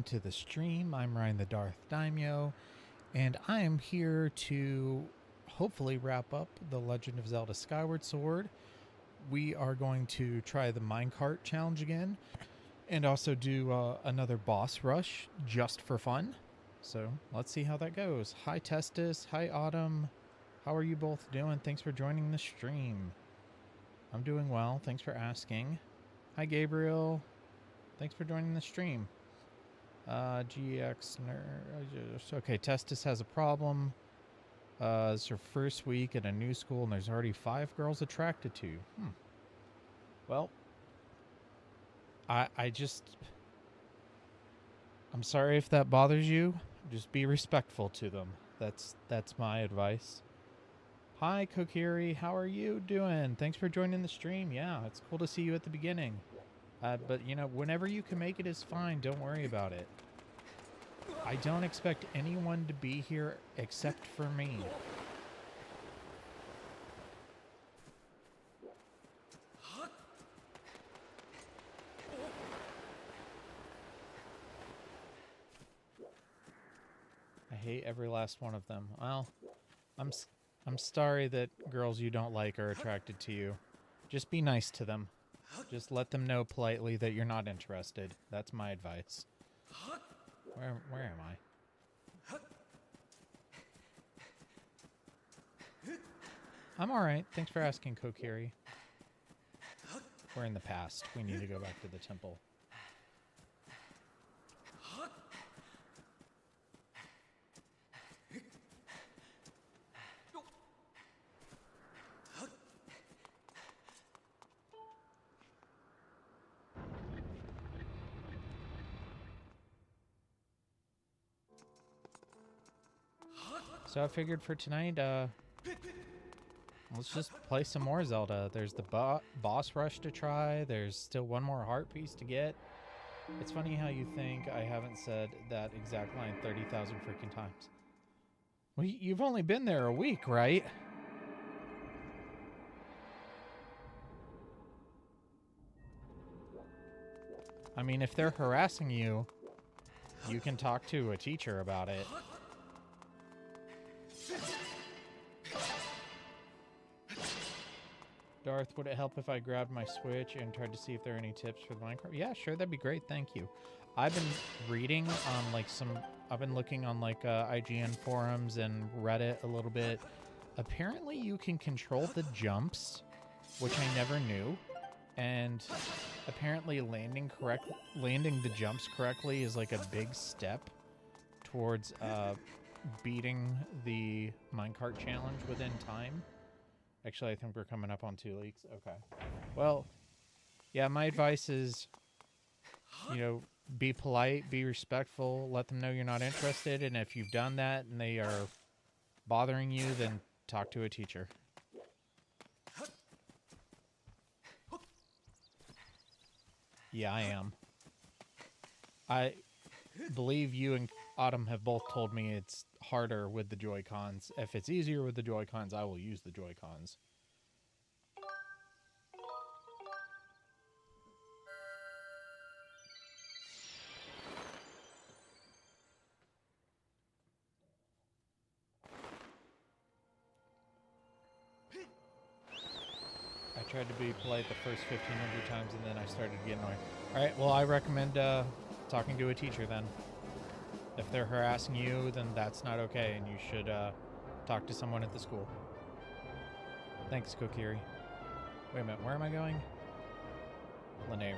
welcome to the stream. I'm Ryan the DarthDaimyo, and I am here to hopefully wrap up the Legend of Zelda Skyward Sword. We are going to try the minecart challenge again, and also do another boss rush just for fun. So let's see how that goes. Hi Testis, hi Autumn. How are you both doing? Thanks for joining the stream. I'm doing well, thanks for asking. Hi Gabriel, thanks for joining the stream. GX nerd. Okay, Testis has a problem. It's her first week at a new school and there's already 5 girls attracted to you. Well, I'm sorry if that bothers you. Just be respectful to them. That's my advice. Hi Kokiri, how are you doing? Thanks for joining the stream. Yeah, it's cool to see you at the beginning. But, you know, whenever you can make it is fine. Don't worry about it. I don't expect anyone to be here except for me. I hate every last one of them. Well, I'm sorry that girls you don't like are attracted to you. Just be nice to them. Just let them know politely that you're not interested. That's my advice. Where am I? I'm alright. Thanks for asking, Kokiri. We're in the past. We need to go back to the temple. So I figured for tonight, let's just play some more Zelda. There's the boss rush to try. There's still one more heart piece to get. It's funny how you think I haven't said that exact line 30,000 freaking times. Well, you've only been there a week, right? I mean, if they're harassing you, you can talk to a teacher about it. Darth, would it help if I grabbed my Switch and tried to see if there are any tips for the Minecraft? Yeah, sure, that'd be great, thank you. I've been reading on like I've been looking on like IGN forums and Reddit a little bit. Apparently you can control the jumps, which I never knew. And apparently landing the jumps correctly is like a big step towards beating the minecart challenge within time. Actually, I think we're coming up on 2 leaks. Okay. Well, yeah, my advice is, you know, be polite, be respectful, let them know you're not interested, and if you've done that and they are bothering you, then talk to a teacher. Yeah, I am. I believe you and Autumn have both told me it's harder with the Joy-Cons. If it's easier with the Joy-Cons, I will use the Joy-Cons. I tried to be polite the first 1,500 times and then I started to get annoyed. Alright, well I recommend talking to a teacher then. If they're harassing you, then that's not okay, and you should talk to someone at the school. Thanks, Kokiri. Wait a minute, where am I going? Lanayru.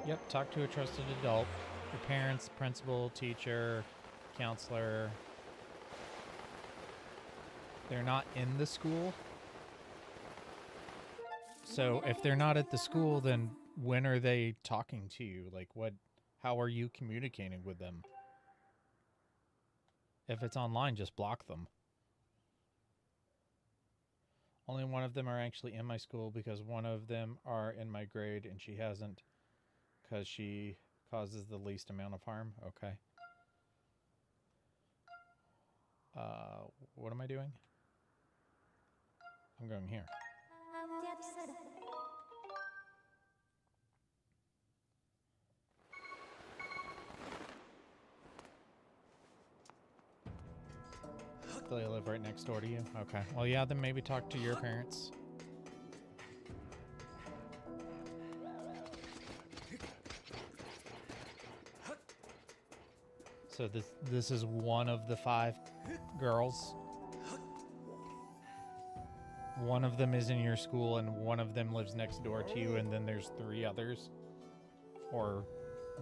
Yep, talk to a trusted adult. Your parents, principal, teacher, counselor. They're not in the school. So if they're not at the school, then when are they talking to you? Like, what How are you communicating with them? If it's online, just block them. Only one of them are actually in my school because one of them are in my grade and she hasn't because she causes the least amount of harm. Okay. What am I doing? I'm going here. They live right next door to you? Okay. Well, yeah, then maybe talk to your parents. So this is one of the 5 girls. One of them is in your school and one of them lives next door to you, and then there's 3 others? Or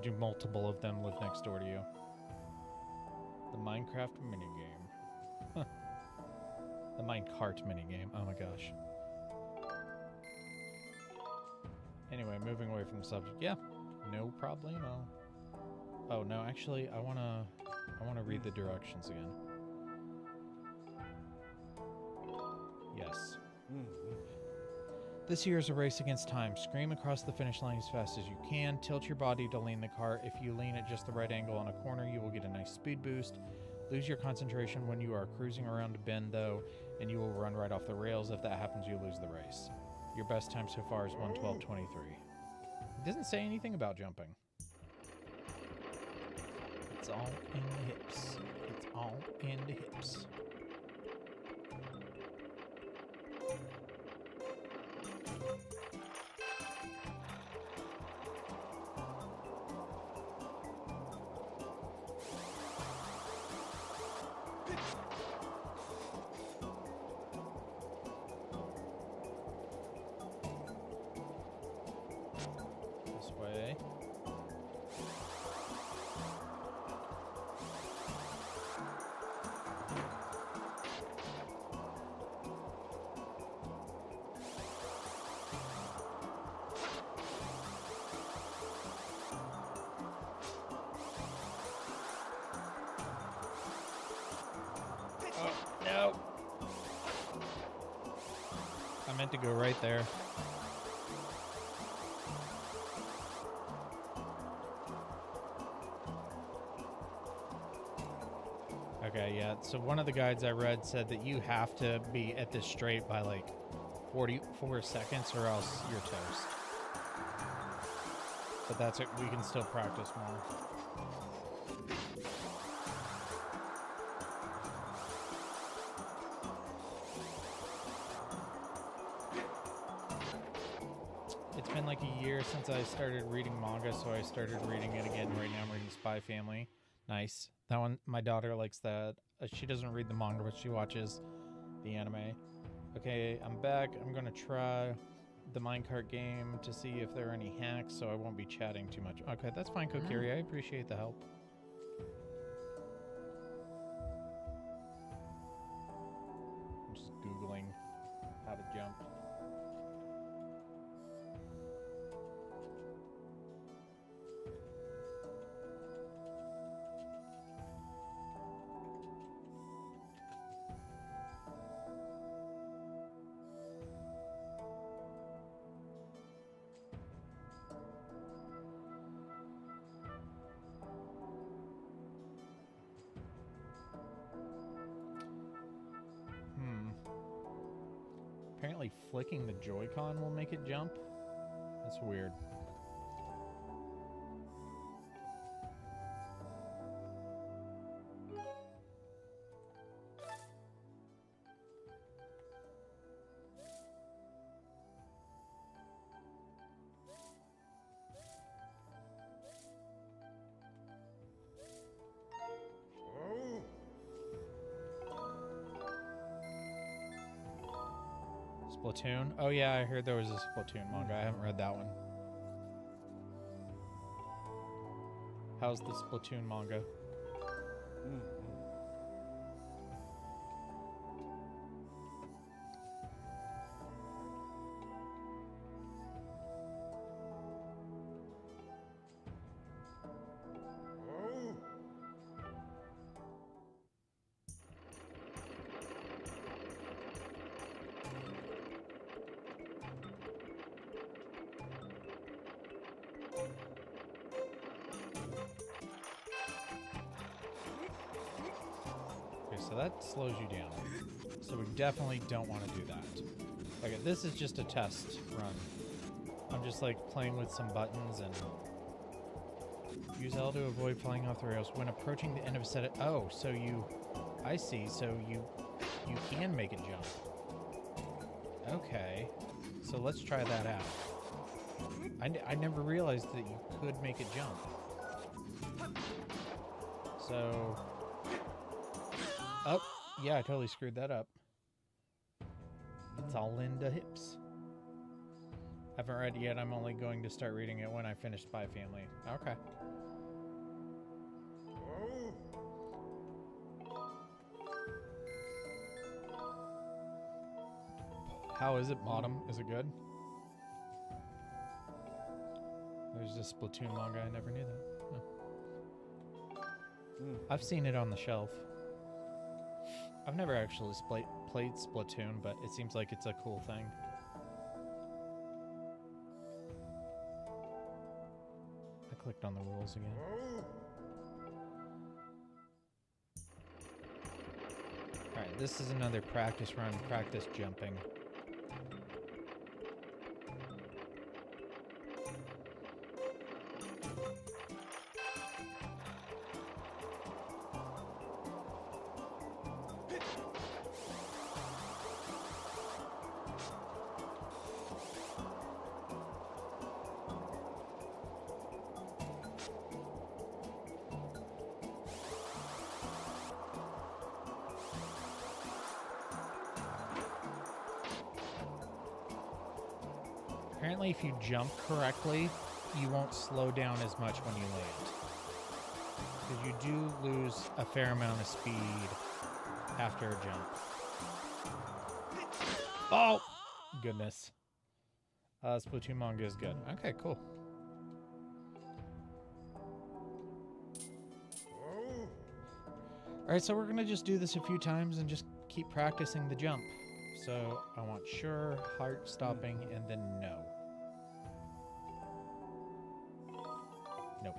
do multiple of them live next door to you? The Minecraft minigame. The minecart minigame. Oh my gosh. Anyway, moving away from the subject. Yeah, no problemo. Oh no, actually, I wanna read the directions again. Yes. This here is a race against time. Scream across the finish line as fast as you can. Tilt your body to lean the car. If you lean at just the right angle on a corner, you will get a nice speed boost. Lose your concentration when you are cruising around a bend, though, and you will run right off the rails. If that happens, you lose the race. Your best time so far is 1:12:23. It doesn't say anything about jumping. It's all in the hips. It's all in the hips. This way. No. I meant to go right there. Okay, yeah. So one of the guides I read said that you have to be at this straight by like 44 seconds or else you're toast. But that's it. We can still practice more. It's been like a year since I started reading manga, so I started reading it again. Right now I'm reading Spy Family. Nice. That one, my daughter likes that. She doesn't read the manga, but she watches the anime. Okay, I'm back. I'm going to try the minecart game to see if there are any hacks, so I won't be chatting too much. Okay, that's fine, Kokiri. I appreciate the help. I'm just Googling how to jump. Apparently flicking the Joy-Con will make it jump. That's weird. Splatoon? Oh yeah, I heard there was a Splatoon manga. I haven't read that one. How's the Splatoon manga? so that slows you down. So we definitely don't want to do that. Okay, this is just a test run. I'm just like playing with some buttons and use L to avoid flying off the rails when approaching the end of a set. Oh, so you, I see. So you can make it jump. Okay, so let's try that out. I never realized that you could make it jump. So, oh, yeah, I totally screwed that up. It's all in the hips. Haven't read it yet. I'm only going to start reading it when I finish Spy Family. Okay. How is it, Bottom? Is it good? There's a Splatoon manga. I never knew that. Oh. I've seen it on the shelf. I've never actually played Splatoon, but it seems like it's a cool thing. I clicked on the rules again. Alright, this is another practice run, practice jumping. Apparently, if you jump correctly, you won't slow down as much when you land. Because you do lose a fair amount of speed after a jump. Oh! Goodness. Splatoon manga is good. Okay, cool. Alright, so we're going to just do this a few times and just keep practicing the jump. So I want sure, heart stopping, and then no. Nope.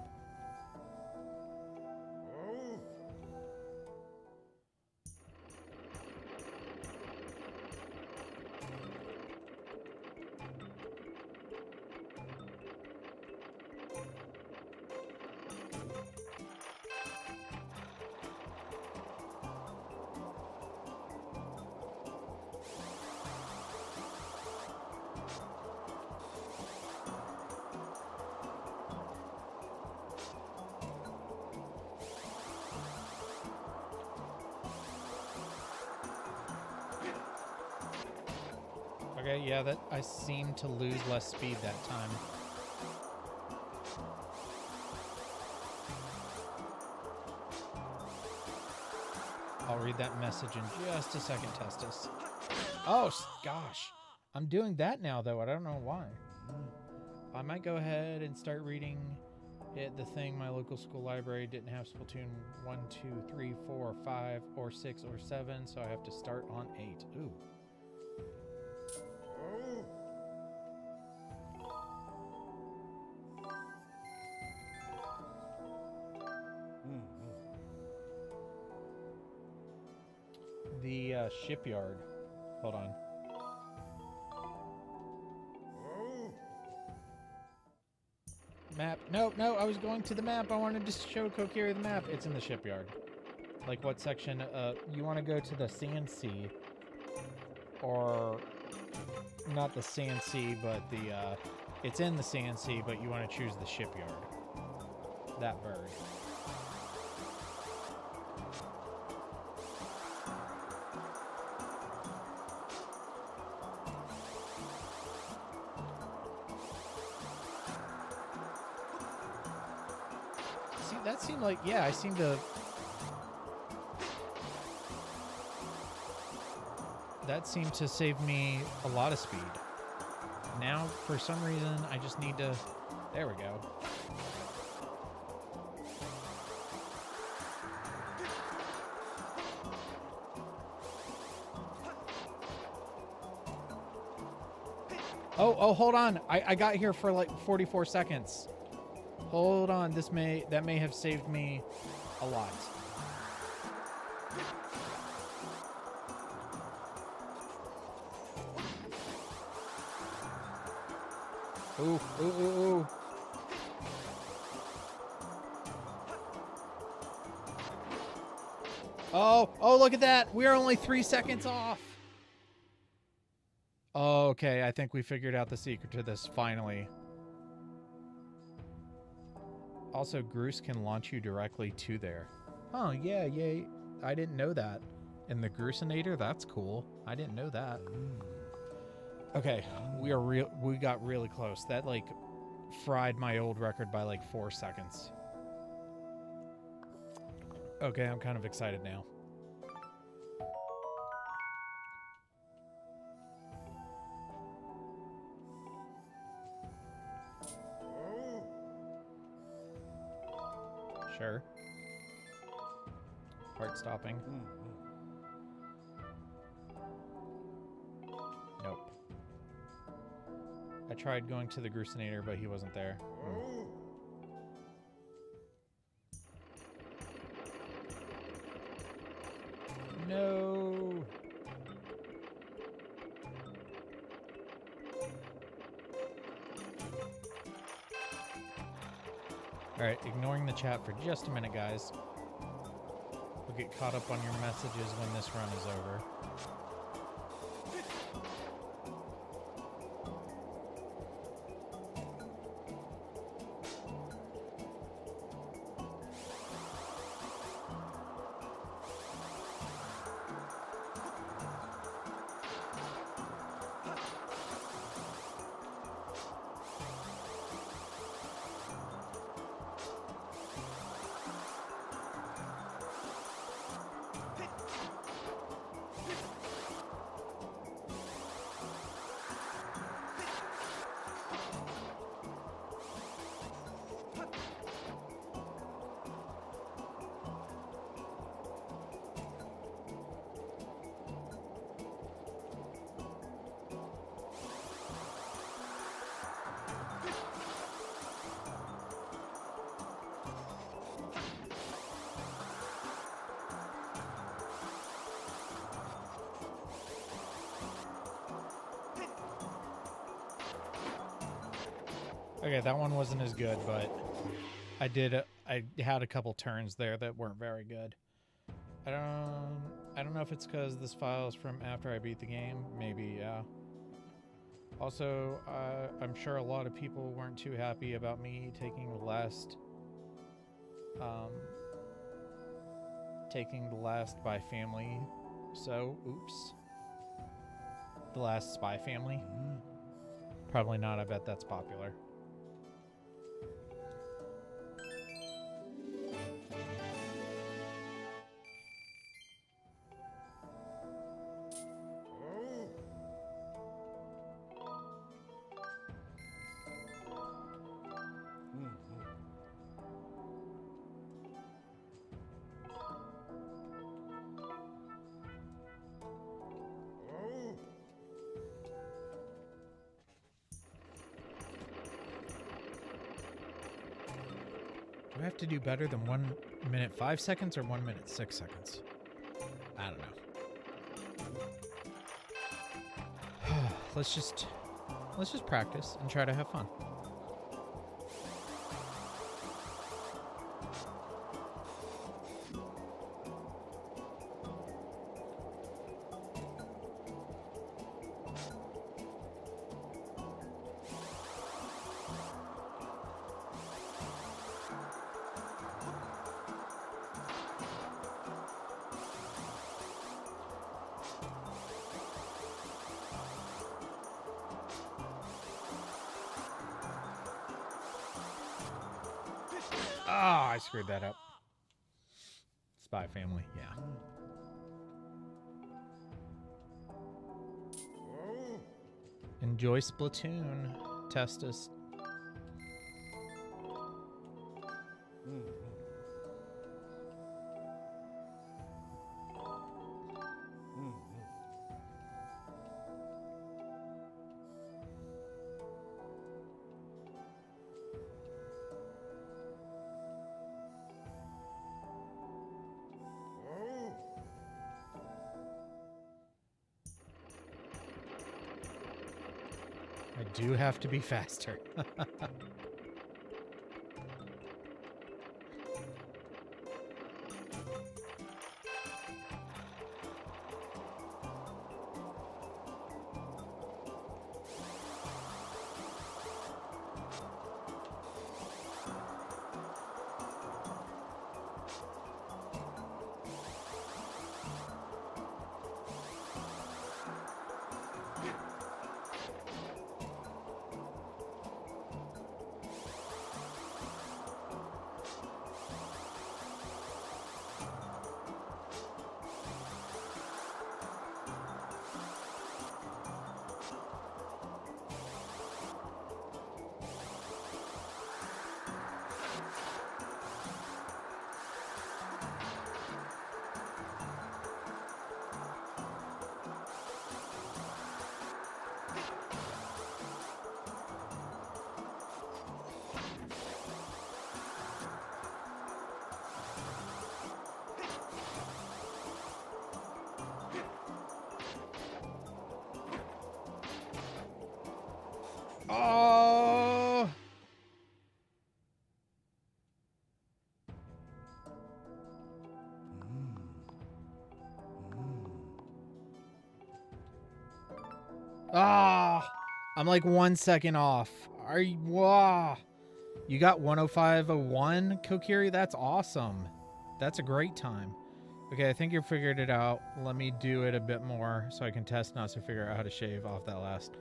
Okay, yeah, that I seem to lose less speed that time. I'll read that message in just a second, Testis. Oh, gosh. I'm doing that now, though. I don't know why. I might go ahead and start reading it. The thing, my local school library didn't have Splatoon 1, 2, 3, 4, 5, or 6, or 7, so I have to start on 8. Ooh. The shipyard. Hold on. Map. No, I was going to the map. I wanted to show Kokiri the map. It's in the shipyard. Like what section? You want to go to the CNC. Or not the CNC, but the it's in the CNC, but you want to choose the shipyard. That bird. That seemed like, yeah, I seem to... That seemed to save me a lot of speed. Now, for some reason, I just need to... There we go. Oh, hold on. I got here for like 44 seconds. Hold on, that may have saved me a lot. Ooh, ooh, ooh, ooh. Oh, oh, look at that. We are only 3 seconds off. Oh, okay, I think we figured out the secret to this, finally. Also, Groose can launch you directly to there. Oh, yeah, yeah. I didn't know that. In the Groosinator, that's cool. I didn't know that. Okay, we got really close. That, like, fried my old record by, like, 4 seconds. Okay, I'm kind of excited now. Sure. Heart stopping. Nope. I tried going to the Groosinator, but he wasn't there. No. Alright, ignoring the chat for just a minute, guys. We'll get caught up on your messages when this run is over. Okay, that one wasn't as good, but I had a couple turns there that weren't very good. I don't know if it's because this file is from after I beat the game. Maybe, yeah. Also, I'm sure a lot of people weren't too happy about me taking the last by family. So, oops. The last Spy Family. Probably not. I bet that's popular. Do I have to do better than 1 minute 5 seconds or 1 minute 6 seconds? I don't know. Let's just practice and try to have fun. Ah, I screwed that up. Spy Family, yeah. Enjoy Splatoon. Testis. I do have to be faster. Oh! Ah! I'm like 1 second off. Are you? Wow! You got 105.01, Kokiri? That's awesome. That's a great time. Okay, I think you figured it out. Let me do it a bit more so I can test and also figure out how to shave off that last.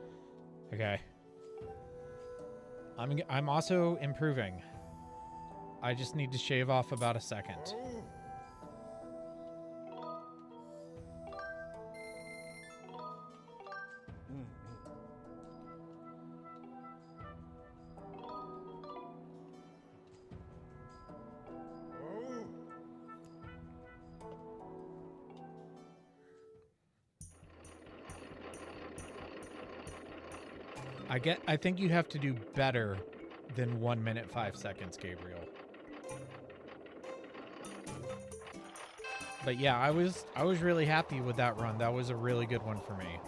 Okay. I'm also improving. I just need to shave off about a second. I think you have to do better than 1 minute 5 seconds, Gabriel. But yeah, I was really happy with that run. That was a really good one for me.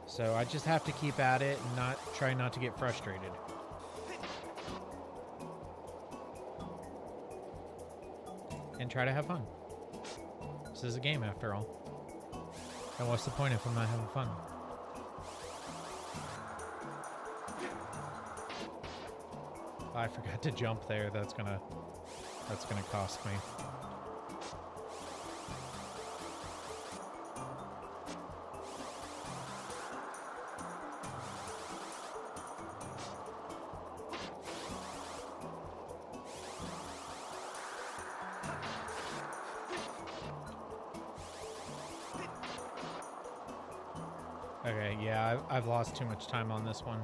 So I just have to keep at it and try not to get frustrated. And try to have fun. This is a game after all. And what's the point if I'm not having fun? I forgot to jump there. That's gonna cost me. Okay, yeah, I've lost too much time on this one.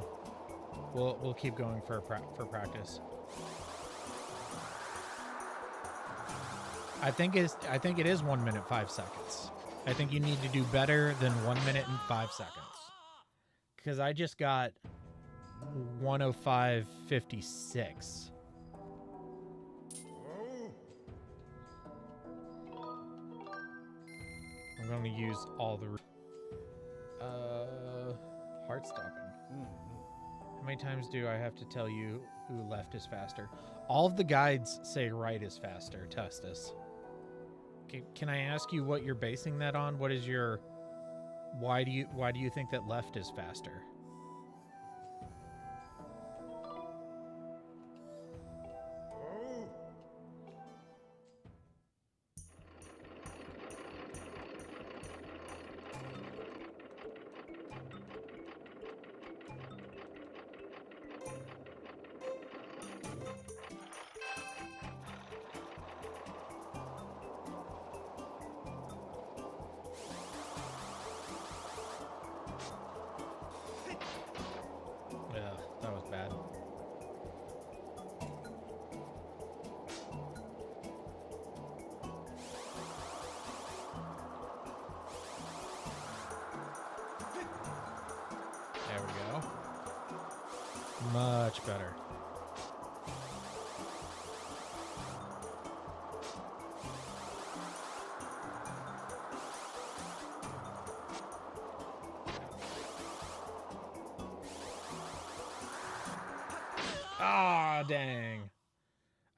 We'll keep going for practice. I think it is 1 minute 5 seconds. I think you need to do better than 1 minute and 5 seconds. Because I just got 105.56. I'm going to use all the heart stopping. How many times do I have to tell you who left is faster? All of the guides say right is faster, Tustus. Can I ask you what you're basing that on? What is your... Why do you think that left is faster? Much better. Ah, dang.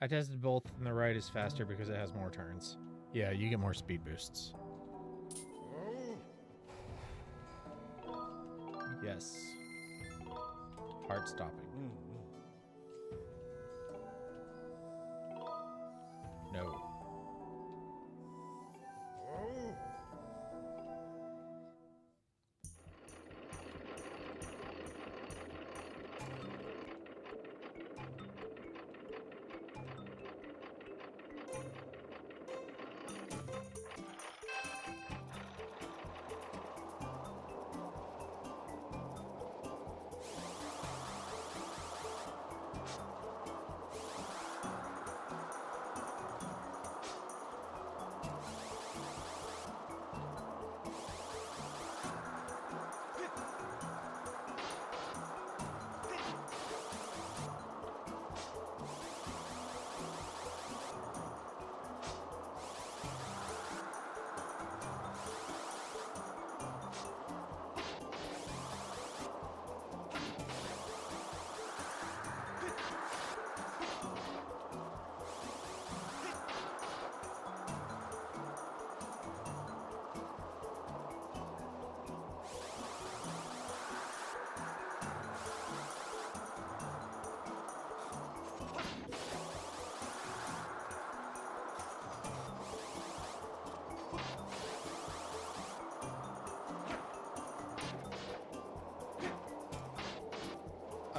I tested both, and the right is faster because it has more turns. Yeah, you get more speed boosts. Yes. Heart stopping. No.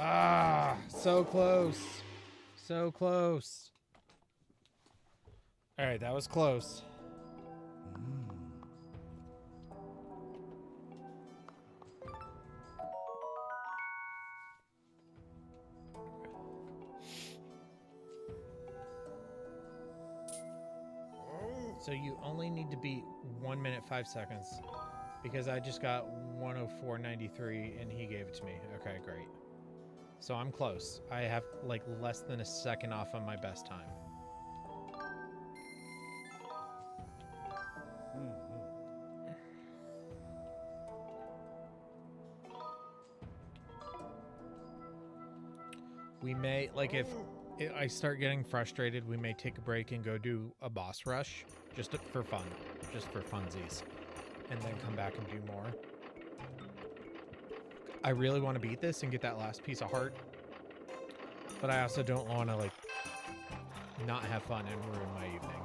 Ah, so close. So close. All right, that was close. So you only need to beat 1 minute 5 seconds because I just got 104.93 and he gave it to me. Okay, great. So I'm close. I have like less than a second off on my best time. We may, like if I start getting frustrated, we may take a break and go do a boss rush just for fun, just for funsies, and then come back and do more. I really want to beat this and get that last piece of heart, but I also don't want to like not have fun and ruin my evening.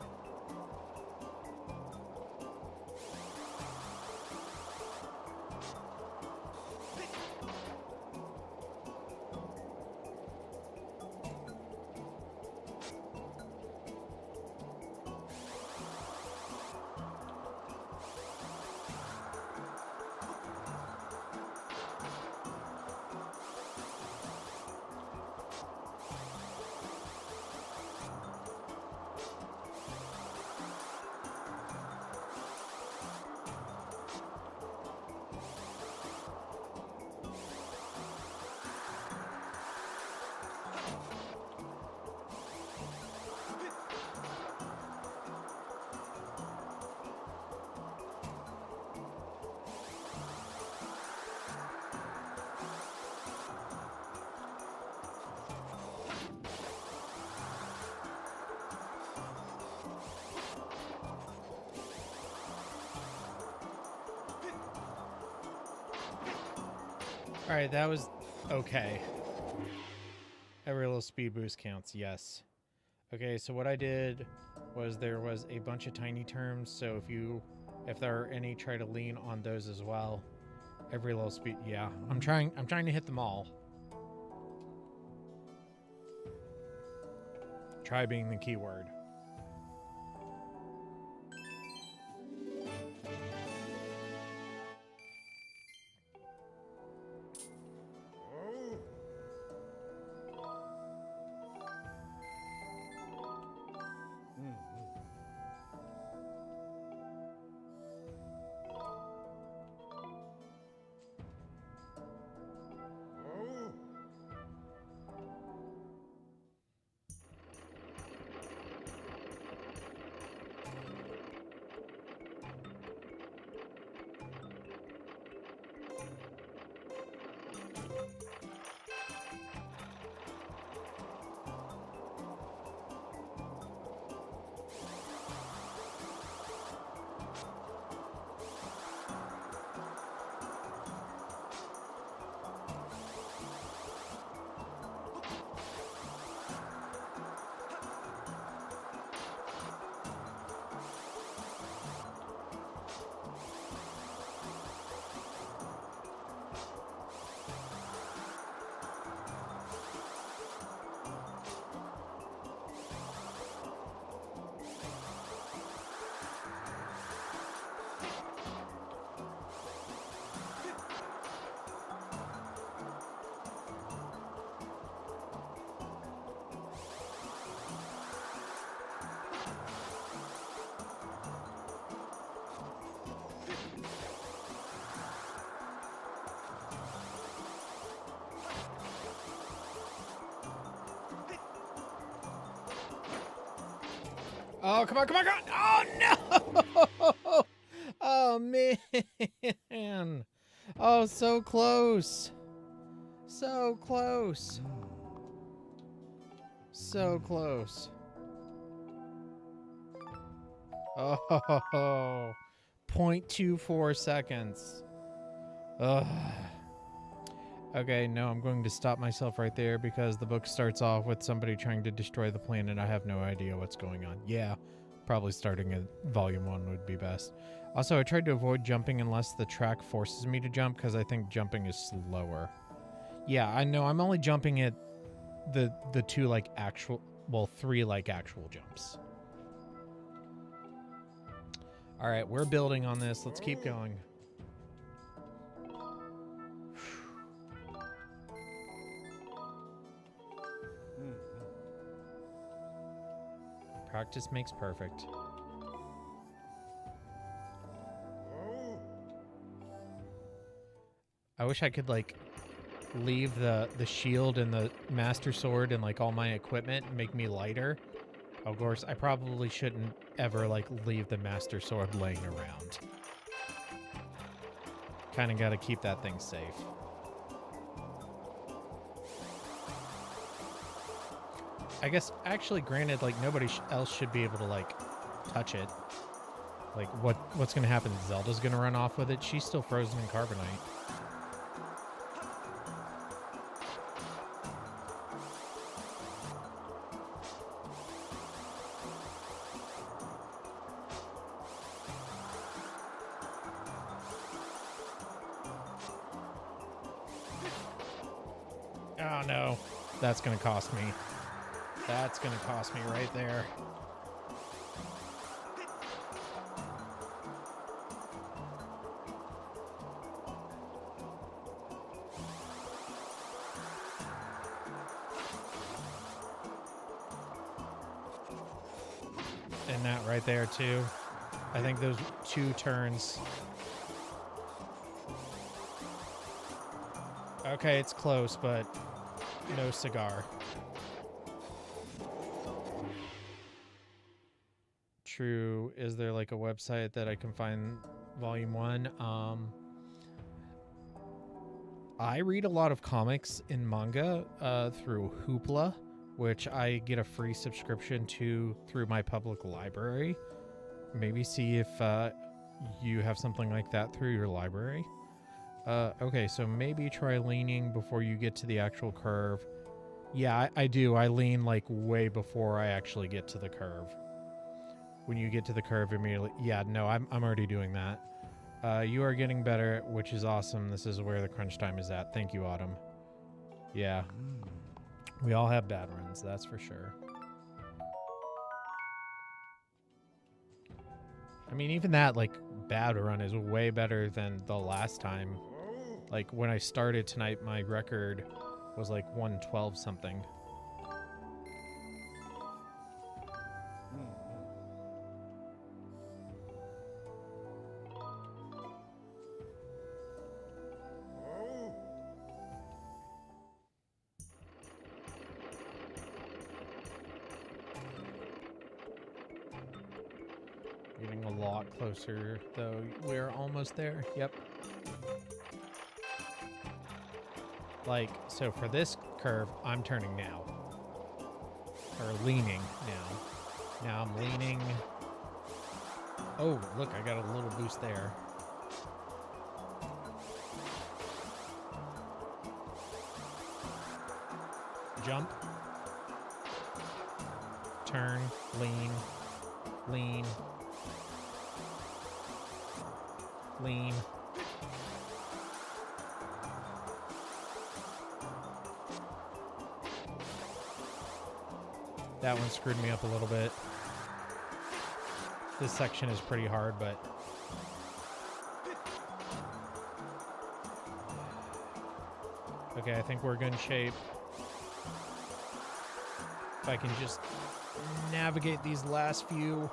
All right, that was okay. Every little speed boost counts, yes. Okay, so what I did was there was a bunch of tiny terms, so if there are any, try to lean on those as well. Every little speed, yeah. I'm trying to hit them all. Try being the key word. Oh, come on, come on, come on. Oh, no. Oh, man. Oh, so close. So close. So close. Oh, 0.24 seconds. Ugh. Okay, no, I'm going to stop myself right there because the book starts off with somebody trying to destroy the planet. I have no idea what's going on. Yeah, probably starting at volume 1 would be best. Also, I tried to avoid jumping unless the track forces me to jump because I think jumping is slower. Yeah, I know. I'm only jumping at the 2 like actual, well, 3 like actual jumps. All right, we're building on this. Let's keep going. Practice makes perfect. I wish I could like leave the shield and the master sword and like all my equipment and make me lighter. Of course, I probably shouldn't ever like leave the master sword laying around. Kind of got to keep that thing safe. I guess, actually, granted, like, nobody else should be able to, like, touch it. Like, what's going to happen? Zelda's going to run off with it? She's still frozen in carbonite. Oh, no. That's going to cost me. That's going to cost me right there. And that right there, too. I think those 2 turns. Okay, it's close, but no cigar. True. Is there like a website that I can find volume 1? I read a lot of comics and manga through Hoopla, which I get a free subscription to through my public library. Maybe see if you have something like that through your library. Okay, so maybe try leaning before you get to the actual curve. Yeah, I do. I lean like way before I actually get to the curve. When you get to the curve immediately. Yeah, no, I'm already doing that. You are getting better, which is awesome. This is where the crunch time is at. Thank you, Autumn. Yeah. We all have bad runs, that's for sure. I mean, even that, like, bad run is way better than the last time. Like, when I started tonight, my record was like 112 something. Getting a lot closer, though. We're almost there. Yep. Like, so for this curve, I'm turning now. Or leaning now. Now I'm leaning. Oh, look, I got a little boost there. Jump. Turn. Lean. Lean. Lean. That one screwed me up a little bit. This section is pretty hard, but... Okay, I think we're good in shape. If I can just navigate these last few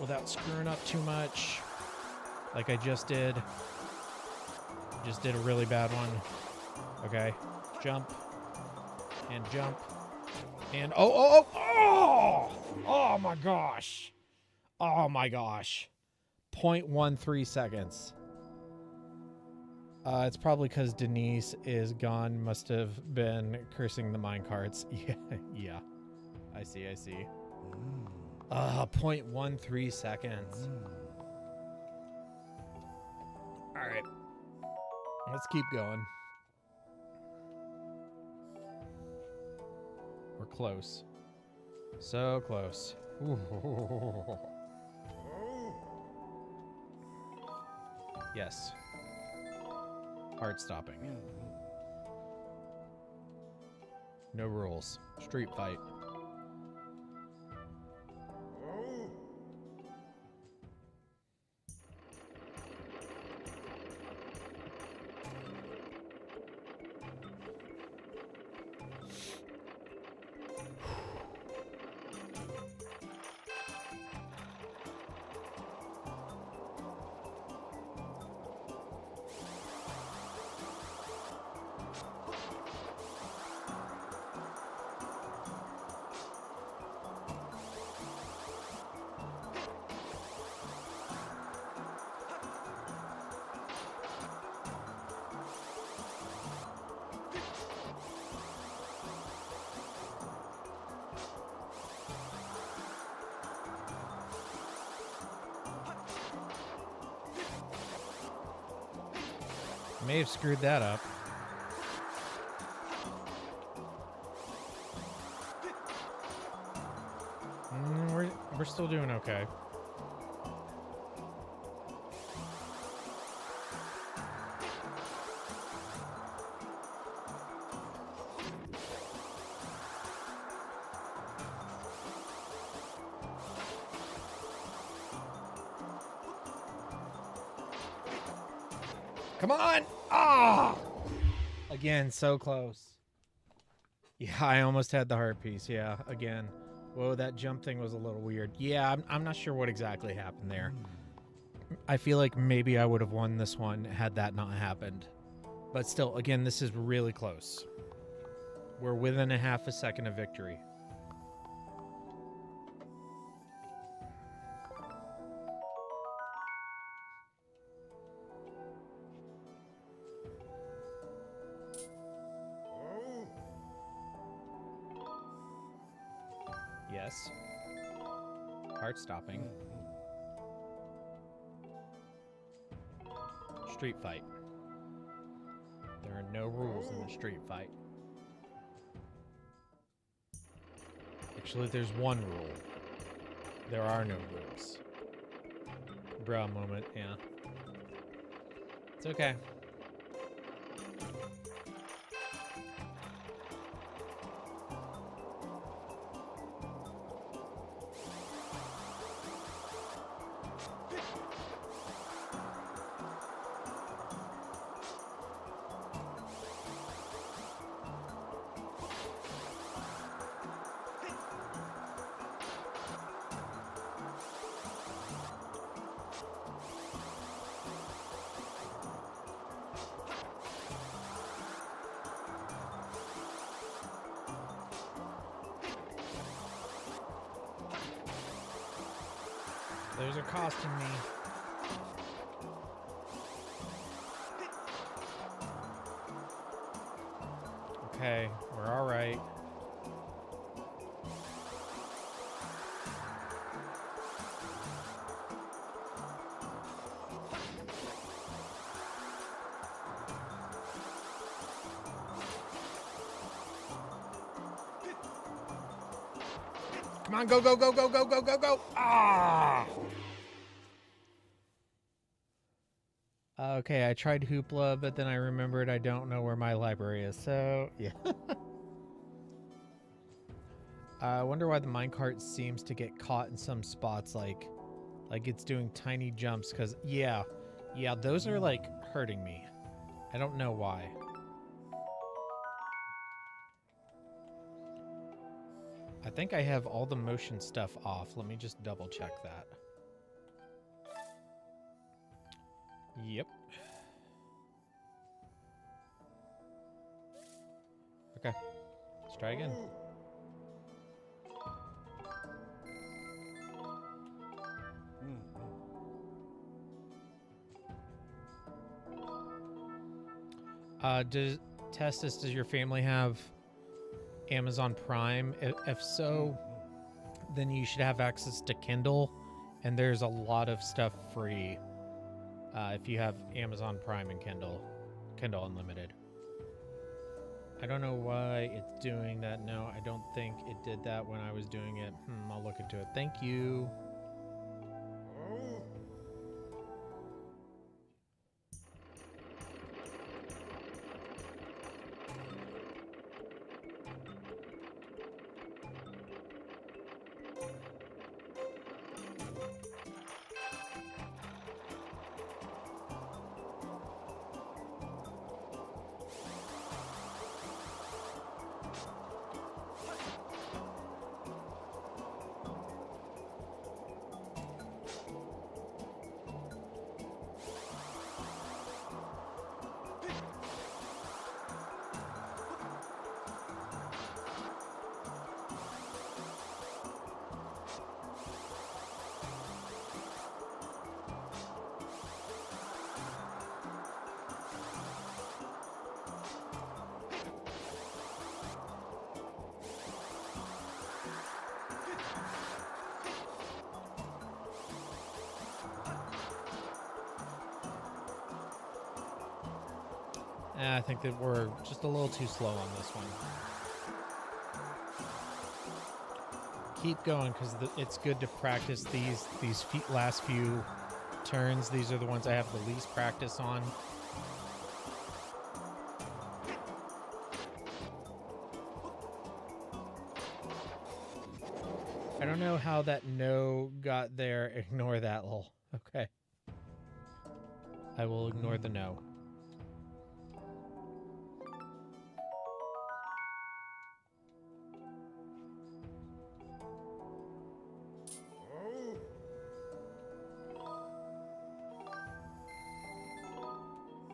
without screwing up too much, like I just did. Just did a really bad one. Okay, jump, and jump, and oh! Oh my gosh. Oh my gosh. 0.13 seconds. It's probably because Denise is gone. Must have been cursing the minecarts. Yeah, yeah. I see. 0.13 seconds. All right. Let's keep going. We're close. So close. Ooh. Yes. Heart stopping. No rules. Street fight. May have screwed that up. We're still doing okay. Come on! Ah! Again, so close. Yeah, I almost had the heart piece. Yeah, again. Whoa, that jump thing was a little weird. Yeah, I'm not sure what exactly happened there. I feel like maybe I would have won this one had that not happened. But still, again, this is really close. We're within a half a second of victory. Yes. Heart stopping. Street fight. There are no rules in the street fight. Actually, there's one rule. There are no rules. Bruh moment, yeah. It's okay. Those are costing me. Okay, we're all right. Come on, go, go, go, go, go, go, go, go. Ah! Okay, I tried Hoopla, but then I remembered I don't know where my library is, so yeah. I wonder why the minecart seems to get caught in some spots, like it's doing tiny jumps, because, yeah, those are, like, hurting me. I don't know why. I think I have all the motion stuff off. Let me just double check that. Yep. Okay. Let's try again. Does your family have Amazon Prime? If so, then you should have access to Kindle, and there's a lot of stuff free if you have Amazon Prime and Kindle Unlimited. I don't know why it's doing that. No, I don't think it did that when I was doing it. I'll look into it. Thank you. I think that we're just a little too slow on this one. Keep going, because it's good to practice these last few turns. These are the ones I have the least practice on. I don't know how that no got there. Ignore that, lol. Okay. I will ignore the no.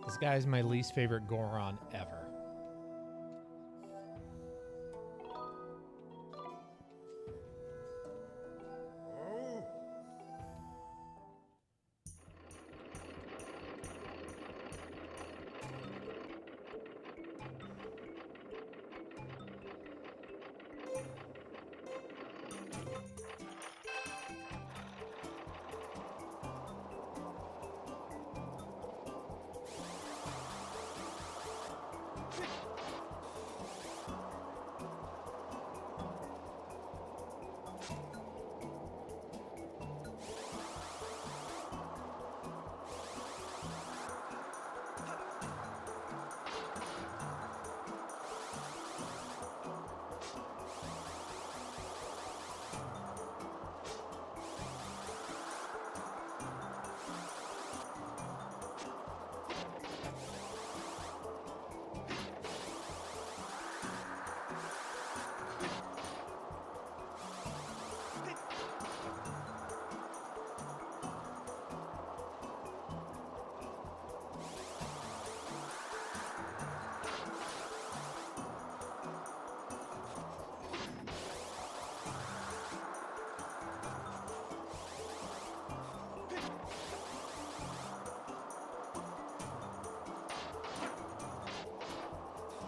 This guy's my least favorite Goron ever.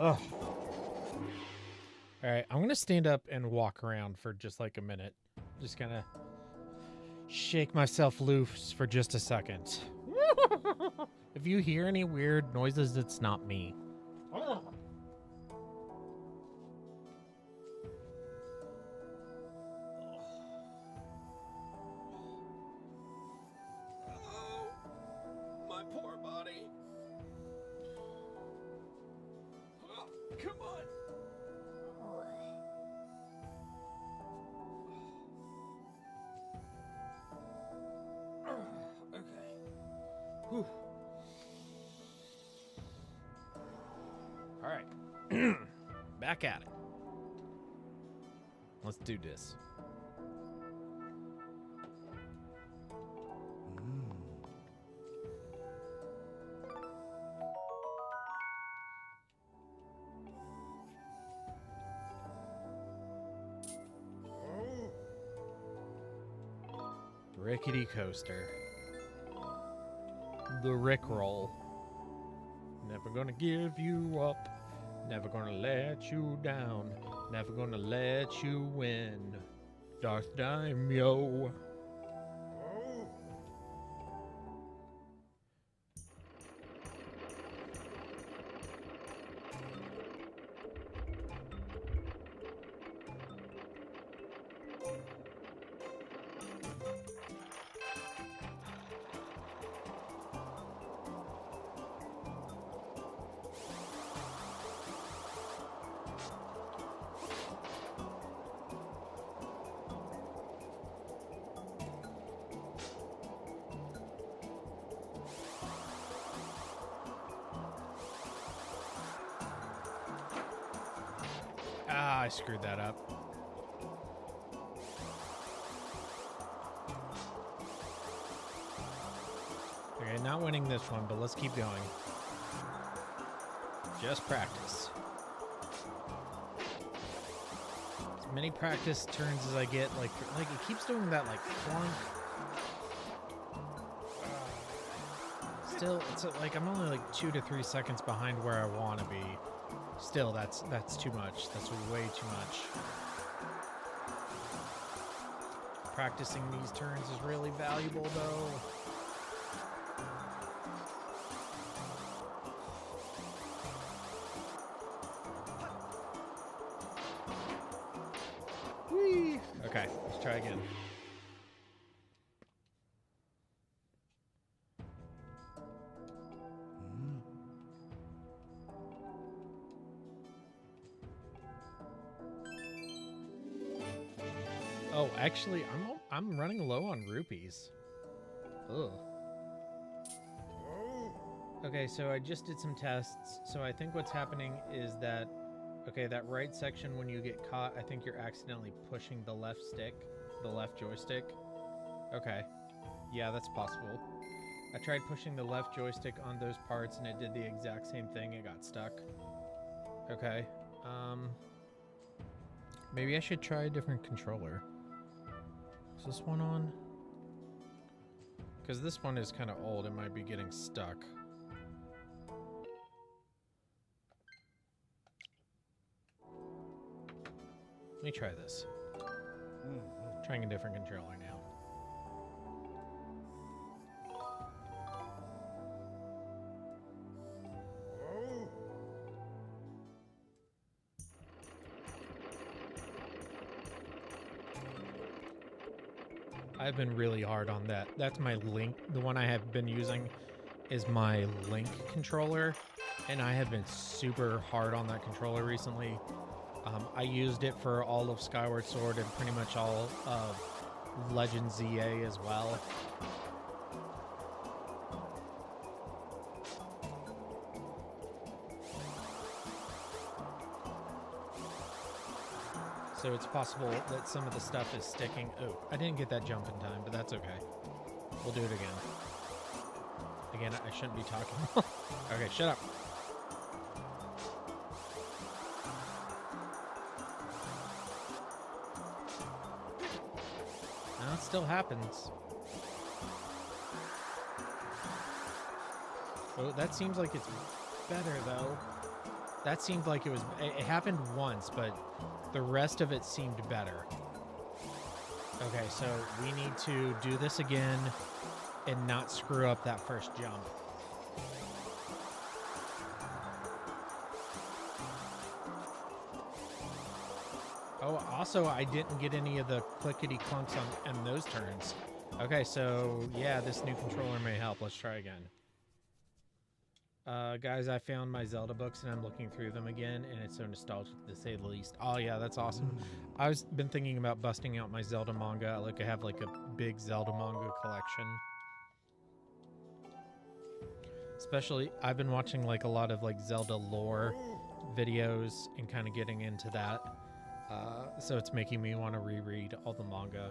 Oh. All right, I'm going to stand up and walk around for just like a minute. Just going to shake myself loose for just a second. If you hear any weird noises, it's not me. Back at it. Let's do this. Rickety coaster. The Rickroll. Never gonna give you up. Never gonna let you down. Never gonna let you win. DarthDaimyo. Ah, I screwed that up. Okay, not winning this one, but let's keep going. Just practice. As many practice turns as I get, like it keeps doing that, like, clunk. Still, it's like I'm only like 2 to 3 seconds behind where I want to be. Still, that's too much. That's way too much. Practicing these turns is really valuable, though. Whee! Okay, let's try again. Oh, actually, I'm running low on rupees. Ugh. Okay, so I just did some tests. So I think what's happening is that, okay, that right section when you get caught, I think you're accidentally pushing the left stick, the left joystick. Okay, yeah, that's possible. I tried pushing the left joystick on those parts and it did the exact same thing. It got stuck. Okay, maybe I should try a different controller. Is this one on? Because this one is kind of old. It might be getting stuck. Let me try this. Trying a different controller now. I've been really hard on that. That's my Link. The one I have been using is my Link controller, and I have been super hard on that controller recently. I used it for all of Skyward Sword and pretty much all of Legend ZA as well. So it's possible that some of the stuff is sticking. Oh, I didn't get that jump in time, but that's okay. We'll do it again. Again, I shouldn't be talking. Okay, shut up. Now it still happens. Oh, that seems like it's better, though. That seemed like it was... It happened once, but the rest of it seemed better. Okay, so we need to do this again and not screw up that first jump. Oh, also, I didn't get any of the clickety clunks on those turns. Okay, so yeah, this new controller may help. Let's try again. Guys, I found my Zelda books and I'm looking through them again, and it's so nostalgic to say the least. Oh yeah, that's awesome. I've been thinking about busting out my Zelda manga. Like, I have like a big Zelda manga collection. Especially, I've been watching like a lot of like Zelda lore videos and kind of getting into that. So it's making me want to reread all the manga.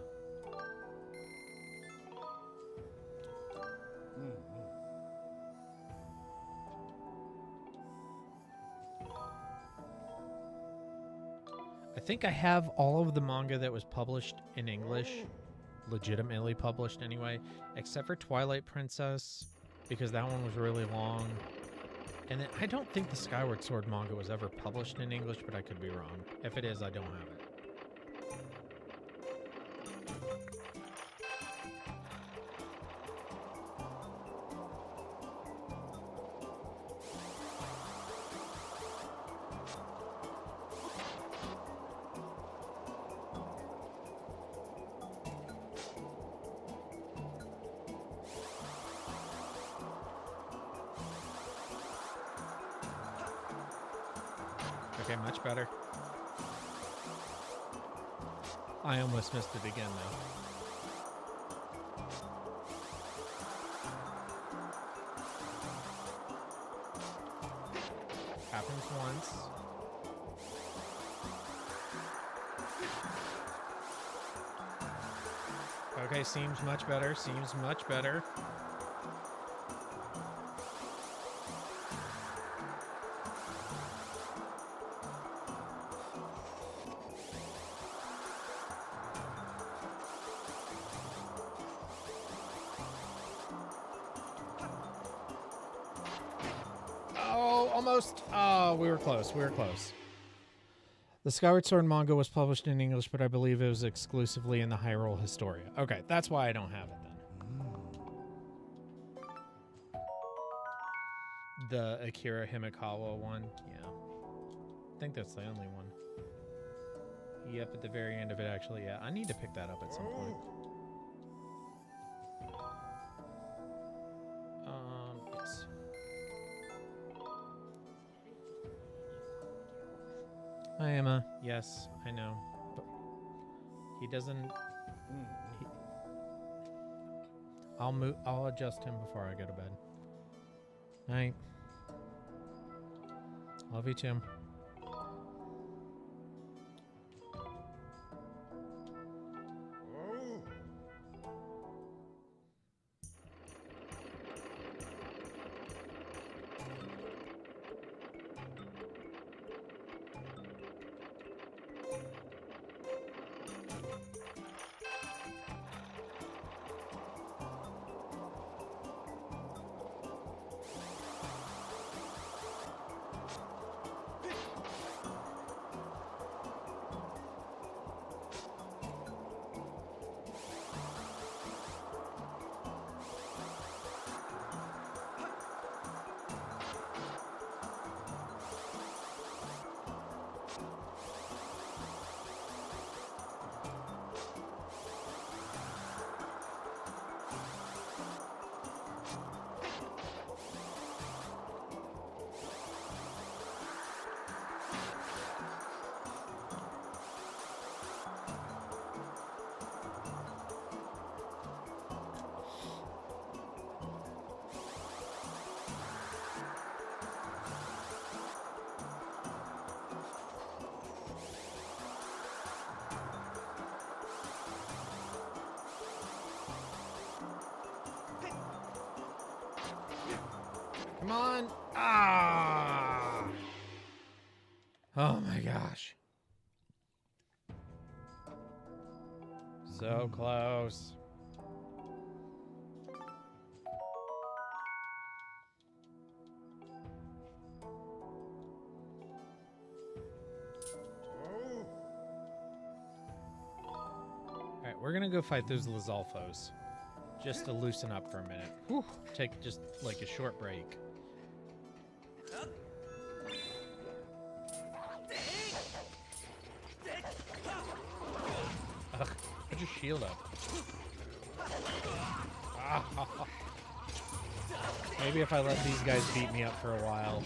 I think I have all of the manga that was published in English, legitimately published anyway, except for Twilight Princess, because that one was really long. And I don't think the Skyward Sword manga was ever published in English, but I could be wrong. If it is, I don't have it. Okay, much better. I almost missed it again, though. Happens once. Okay, seems much better. Seems much better. Almost. Oh, we were close. We were close. The Skyward Sword manga was published in English, but I believe it was exclusively in the Hyrule Historia. Okay, that's why I don't have it then. The Akira Himekawa one. Yeah. I think that's the only one. Yep, at the very end of it, actually. Yeah, I need to pick that up at some point. Yes. Hi, Emma. Yes, I know. But he doesn't... I'll adjust him before I go to bed. Night. Love you, Tim. Come on. Ah. Oh my gosh. So close. All right, we're gonna go fight those Lizalfos. Just to loosen up for a minute. Whew. Take just like a short break. Ugh, put your shield up. Ah. Maybe if I let these guys beat me up for a while.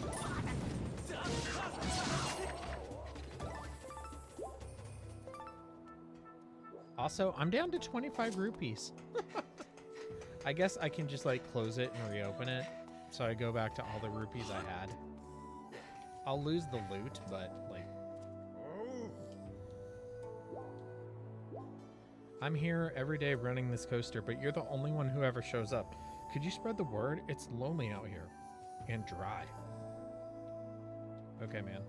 Also, I'm down to 25 rupees. I guess I can just like close it and reopen it. So I go back to all the rupees I had. I'll lose the loot, but like... I'm here every day running this coaster, but you're the only one who ever shows up. Could you spread the word? It's lonely out here. And dry. Okay, man.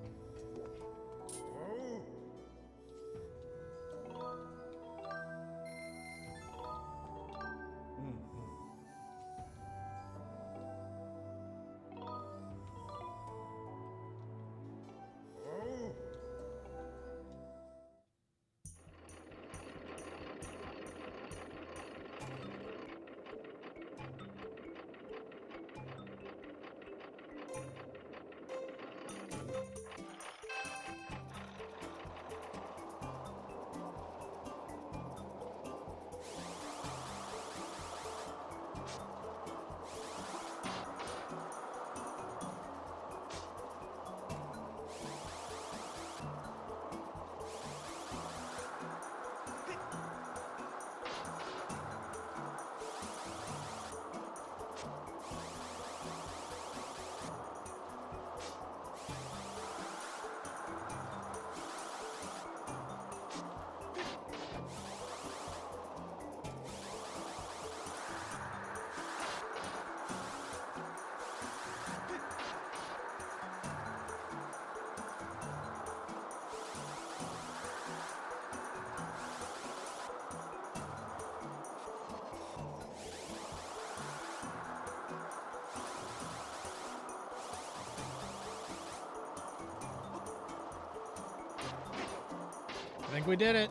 think we did it.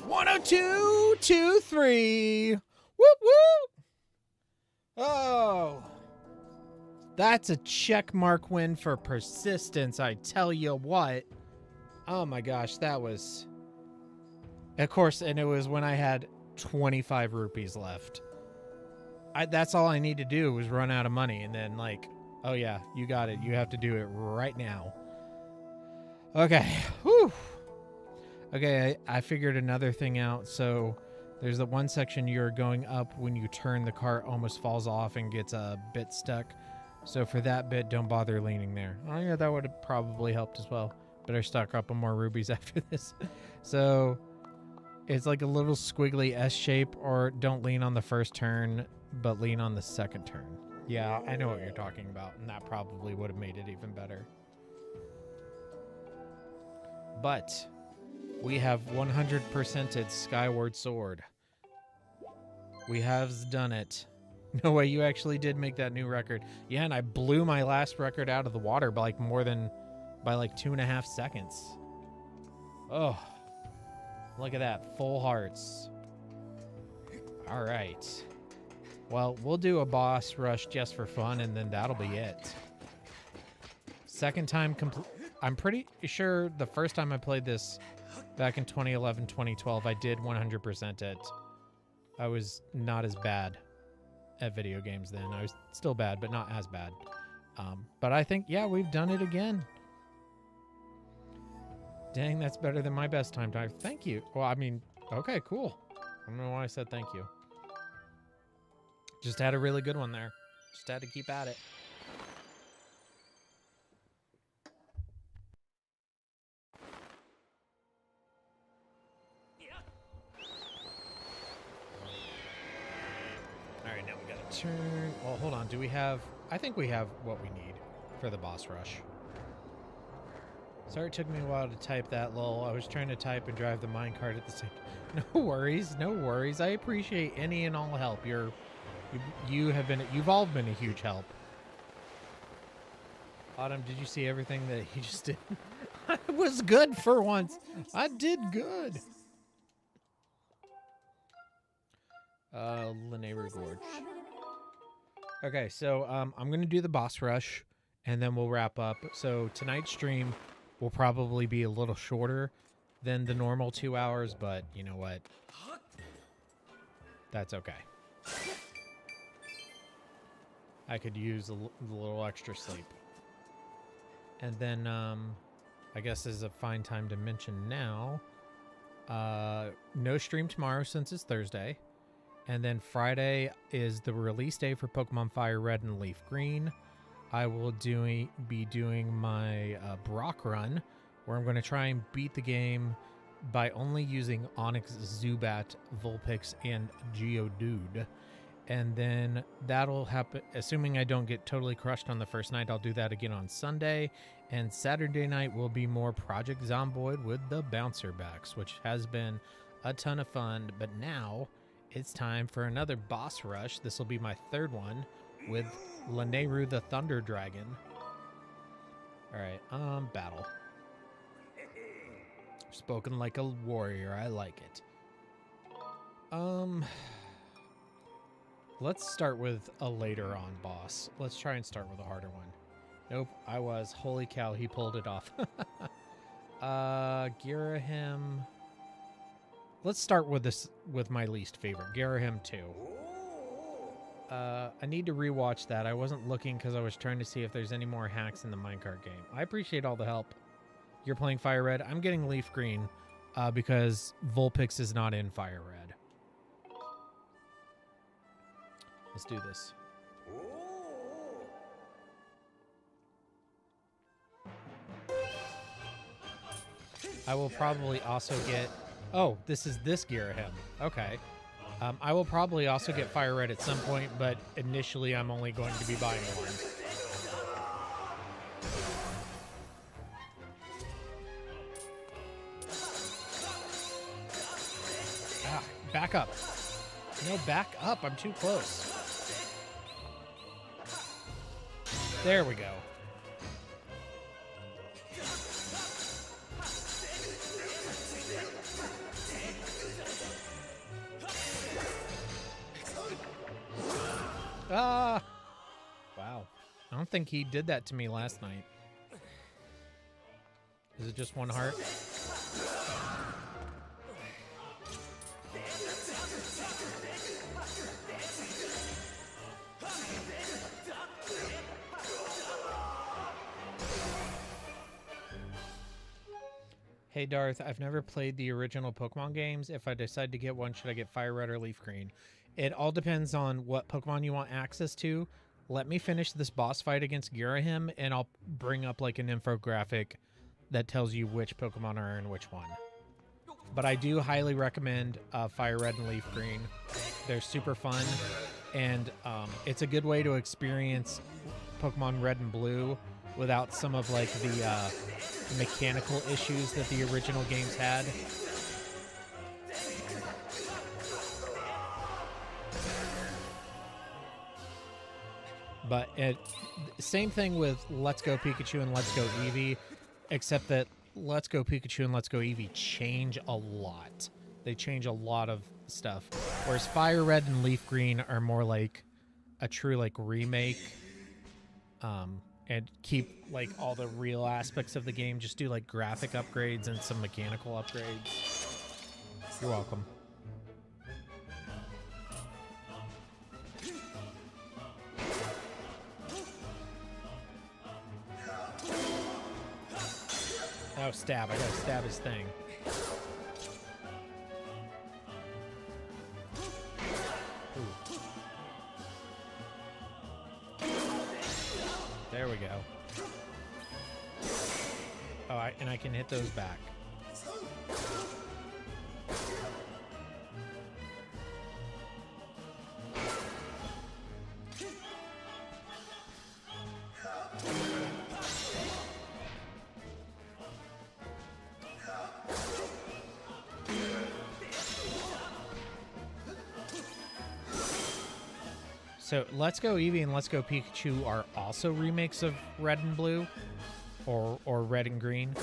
102, 2, 3. Whoop, whoop. Oh. That's a check mark win for persistence, I tell you what. Oh my gosh, that was... Of course, and it was when I had 25 rupees left. That's all I need to do was run out of money, and then like, oh yeah, you got it. You have to do it right now. Okay. Whew. Okay, I figured another thing out. So there's the one section you're going up when you turn, the cart almost falls off and gets a bit stuck. So for that bit, don't bother leaning there. Oh yeah, that would have probably helped as well. Better stock up on more rubies after this. So it's like a little squiggly S shape, or don't lean on the first turn, but lean on the second turn. Yeah, I know what you're talking about, and that probably would have made it even better. But we have 100%ed Skyward Sword. We have done it. No way, you actually did make that new record. Yeah, and I blew my last record out of the water by like by like 2.5 seconds. Oh, look at that, full hearts. All right. Well, we'll do a boss rush just for fun, and then that'll be it. Second time complete. I'm pretty sure the first time I played this back in 2011, 2012, I did 100% it. I was not as bad at video games then. I was still bad, but not as bad. But I think, yeah, we've done it again. Dang, that's better than my best time. Thank you. Well, I mean, okay, cool. I don't know why I said thank you. Just had a really good one there. Just had to keep at it. All right, now we gotta turn. Well, hold on. Do we have... I think we have what we need for the boss rush. Sorry it took me a while to type that, lol. I was trying to type and drive the minecart at the same time. No worries, no worries. I appreciate any and all help. You've all been a huge help. Autumn, did you see everything that he just did? I was good for once. I did good. Linear Gorge. Okay, so I'm gonna do the boss rush, and then we'll wrap up. So tonight's stream will probably be a little shorter than the normal 2 hours, but you know what? That's okay. I could use a little extra sleep. And then, I guess this is a fine time to mention now, no stream tomorrow since it's Thursday. And then Friday is the release day for Pokemon Fire Red and Leaf Green. I will be doing my Brock run, where I'm going to try and beat the game by only using Onix, Zubat, Vulpix, and Geodude. And then that'll happen, assuming I don't get totally crushed on the first night. I'll do that again on Sunday. And Saturday night will be more Project Zomboid with the Bouncer Backs, which has been a ton of fun. But now it's time for another boss rush. This will be my third one with Lanayru the Thunder Dragon. All right, battle. Spoken like a warrior. I like it. Let's start with a later on boss. Let's try and start with a harder one. Nope, I was. Holy cow, he pulled it off. Girahim. Let's start with this, with my least favorite, Girahim 2. I need to rewatch that. I wasn't looking because I was trying to see if there's any more hacks in the minecart game. I appreciate all the help. You're playing Fire Red. I'm getting Leaf Green because Vulpix is not in Fire Red. Let's do this. I will probably also get... Oh, this is this Girahim. Okay. I will probably also get Fire Red at some point, but initially I'm only going to be buying one. Ah, back up. No, back up. I'm too close. There we go. Ah! Wow. I don't think he did that to me last night. Is it just one heart? Hey Darth, I've never played the original Pokemon games. If I decide to get one, should I get Fire Red or Leaf Green? It all depends on what Pokemon you want access to. Let me finish this boss fight against Girahim, and I'll bring up like an infographic that tells you which Pokemon are in which one. But I do highly recommend Fire Red and Leaf Green. They're super fun, and it's a good way to experience Pokemon Red and Blue without some of like the mechanical issues that the original games had. But same thing with Let's Go Pikachu and Let's Go Eevee, except that Let's Go Pikachu and Let's Go Eevee change a lot. They change a lot of stuff. Whereas Fire Red and Leaf Green are more like a true like remake. And keep like all the real aspects of the game. Just do like graphic upgrades and some mechanical upgrades. You're welcome. Oh, stab. I gotta stab his thing. There we go. Oh, and I can hit those back. So Let's Go Eevee and Let's Go Pikachu are also remakes of Red and Blue, or Red and Green,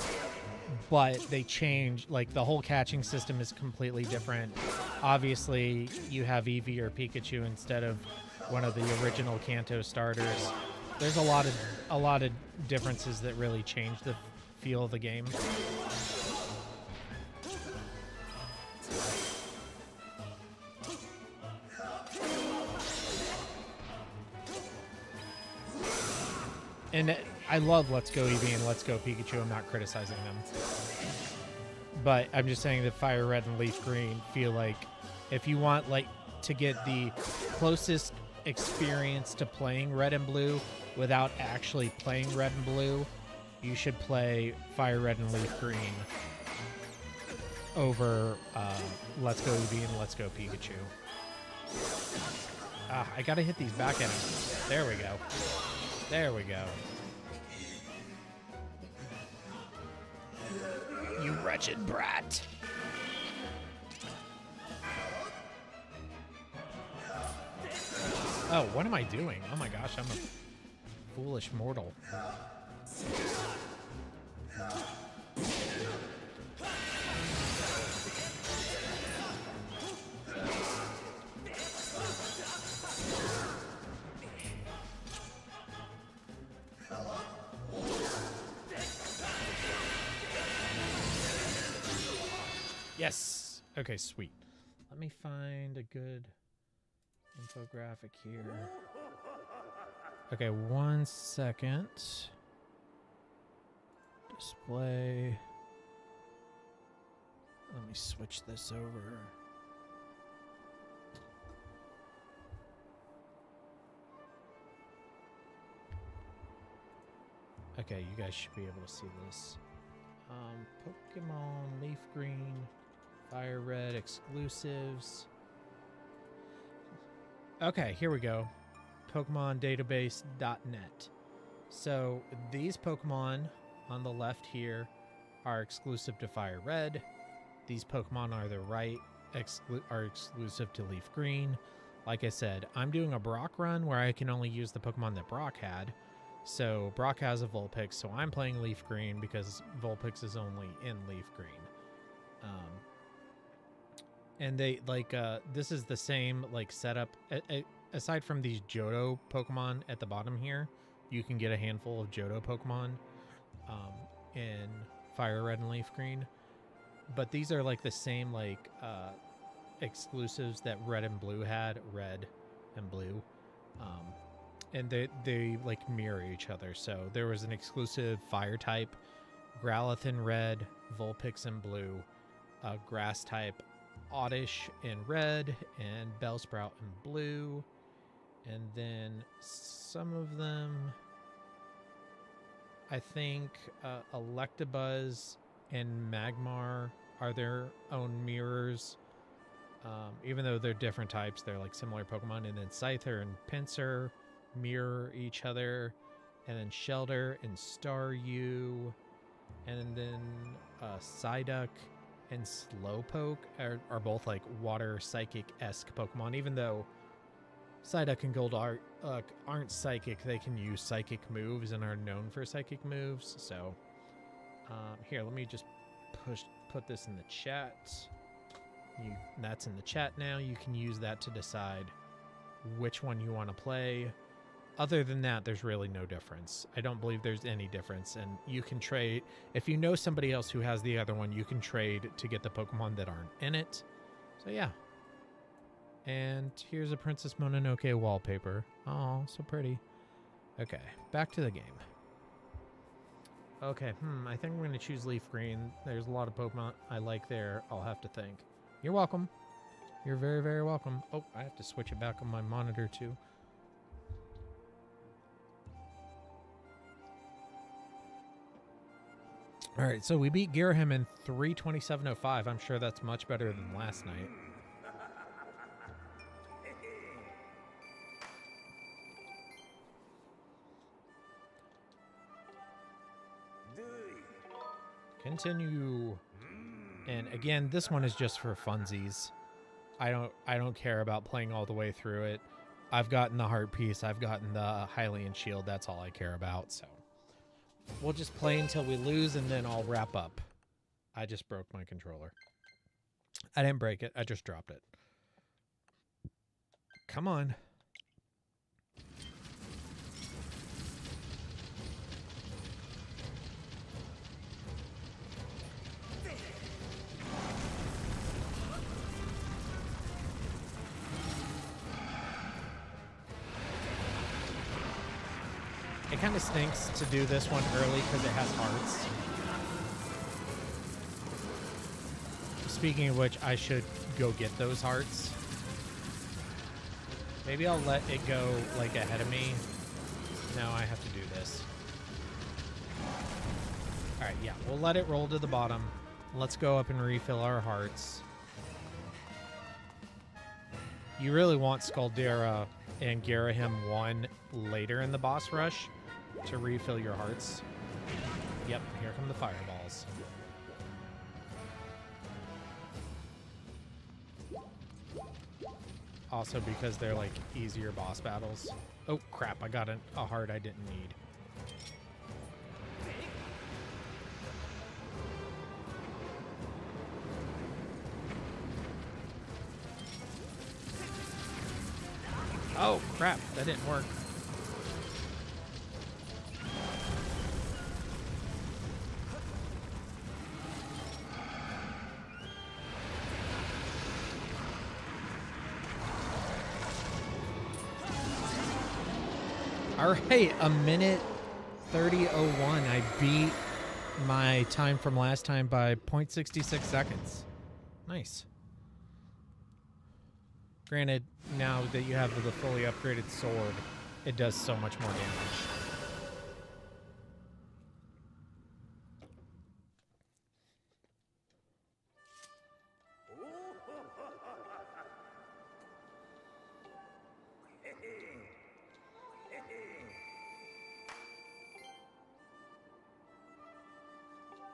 but they change, like the whole catching system is completely different. Obviously, you have Eevee or Pikachu instead of one of the original Kanto starters. There's a lot of differences that really change the feel of the game. And I love Let's Go Eevee and Let's Go Pikachu. I'm not criticizing them. But I'm just saying that Fire Red and Leaf Green feel like if you want like to get the closest experience to playing Red and Blue without actually playing Red and Blue, you should play Fire Red and Leaf Green over Let's Go Eevee and Let's Go Pikachu. I gotta hit these back enemies. There we go. There we go. You wretched brat. Oh, what am I doing? Oh my gosh, I'm a foolish mortal. Yes. Okay, sweet. Let me find a good infographic here. Okay, 1 second. Display. Let me switch this over. Okay, you guys should be able to see this. Pokemon Leaf Green, Fire Red exclusives. Okay, here we go. PokemonDatabase.net. So these Pokemon on the left here are exclusive to Fire Red. These Pokemon on the right are exclusive to Leaf Green. Like I said, I'm doing a Brock run where I can only use the Pokemon that Brock had. So Brock has a Vulpix, so I'm playing Leaf Green because Vulpix is only in Leaf Green. And they like this is the same like setup. aside from these Johto Pokemon at the bottom here, you can get a handful of Johto Pokemon in Fire Red and Leaf Green. But these are like the same like exclusives that Red and Blue had, Red and Blue. And they like mirror each other. So there was an exclusive Fire type, Growlithe in Red, Vulpix in Blue, Grass type, Oddish in Red, and Bellsprout in Blue. And then some of them, I think Electabuzz and Magmar are their own mirrors. Even though they're different types, they're like similar Pokemon. And then Scyther and Pinsir mirror each other. And then Shelter and Staryu. And then Psyduck and Slowpoke are both like water psychic-esque Pokemon. Even though Psyduck and Golduck aren't psychic, they can use psychic moves and are known for psychic moves. So here, let me just put this in the chat. That's in the chat now. You can use that to decide which one you want to play. Other than that, there's really no difference. I don't believe there's any difference. And you can trade. If you know somebody else who has the other one, you can trade to get the Pokemon that aren't in it. So yeah. And here's a Princess Mononoke wallpaper. Oh, so pretty. Okay, back to the game. Okay, I think I'm going to choose Leaf Green. There's a lot of Pokemon I like there. I'll have to think. You're welcome. You're very, very welcome. Oh, I have to switch it back on my monitor too. All right, so we beat Girahim in 3:27:05. I'm sure that's much better than last night. Continue. And again, this one is just for funsies. I don't care about playing all the way through it. I've gotten the heart piece. I've gotten the Hylian shield. That's all I care about. So we'll just play until we lose, and then I'll wrap up. I just broke my controller. I didn't break it. I just dropped it. Come on. It kind of stinks to do this one early because it has hearts. Speaking of which, I should go get those hearts. Maybe I'll let it go like ahead of me. No, I have to do this. Alright, yeah, we'll let it roll to the bottom. Let's go up and refill our hearts. You really want Scaldera and Girahim 1 later in the boss rush to refill your hearts. Yep, here come the fireballs. Also because they're like easier boss battles. Oh crap, I got a heart I didn't need. Oh crap, that didn't work. All right, a minute 30:01. I beat my time from last time by 0.66 seconds. Nice. Granted, now that you have the fully upgraded sword, it does so much more damage.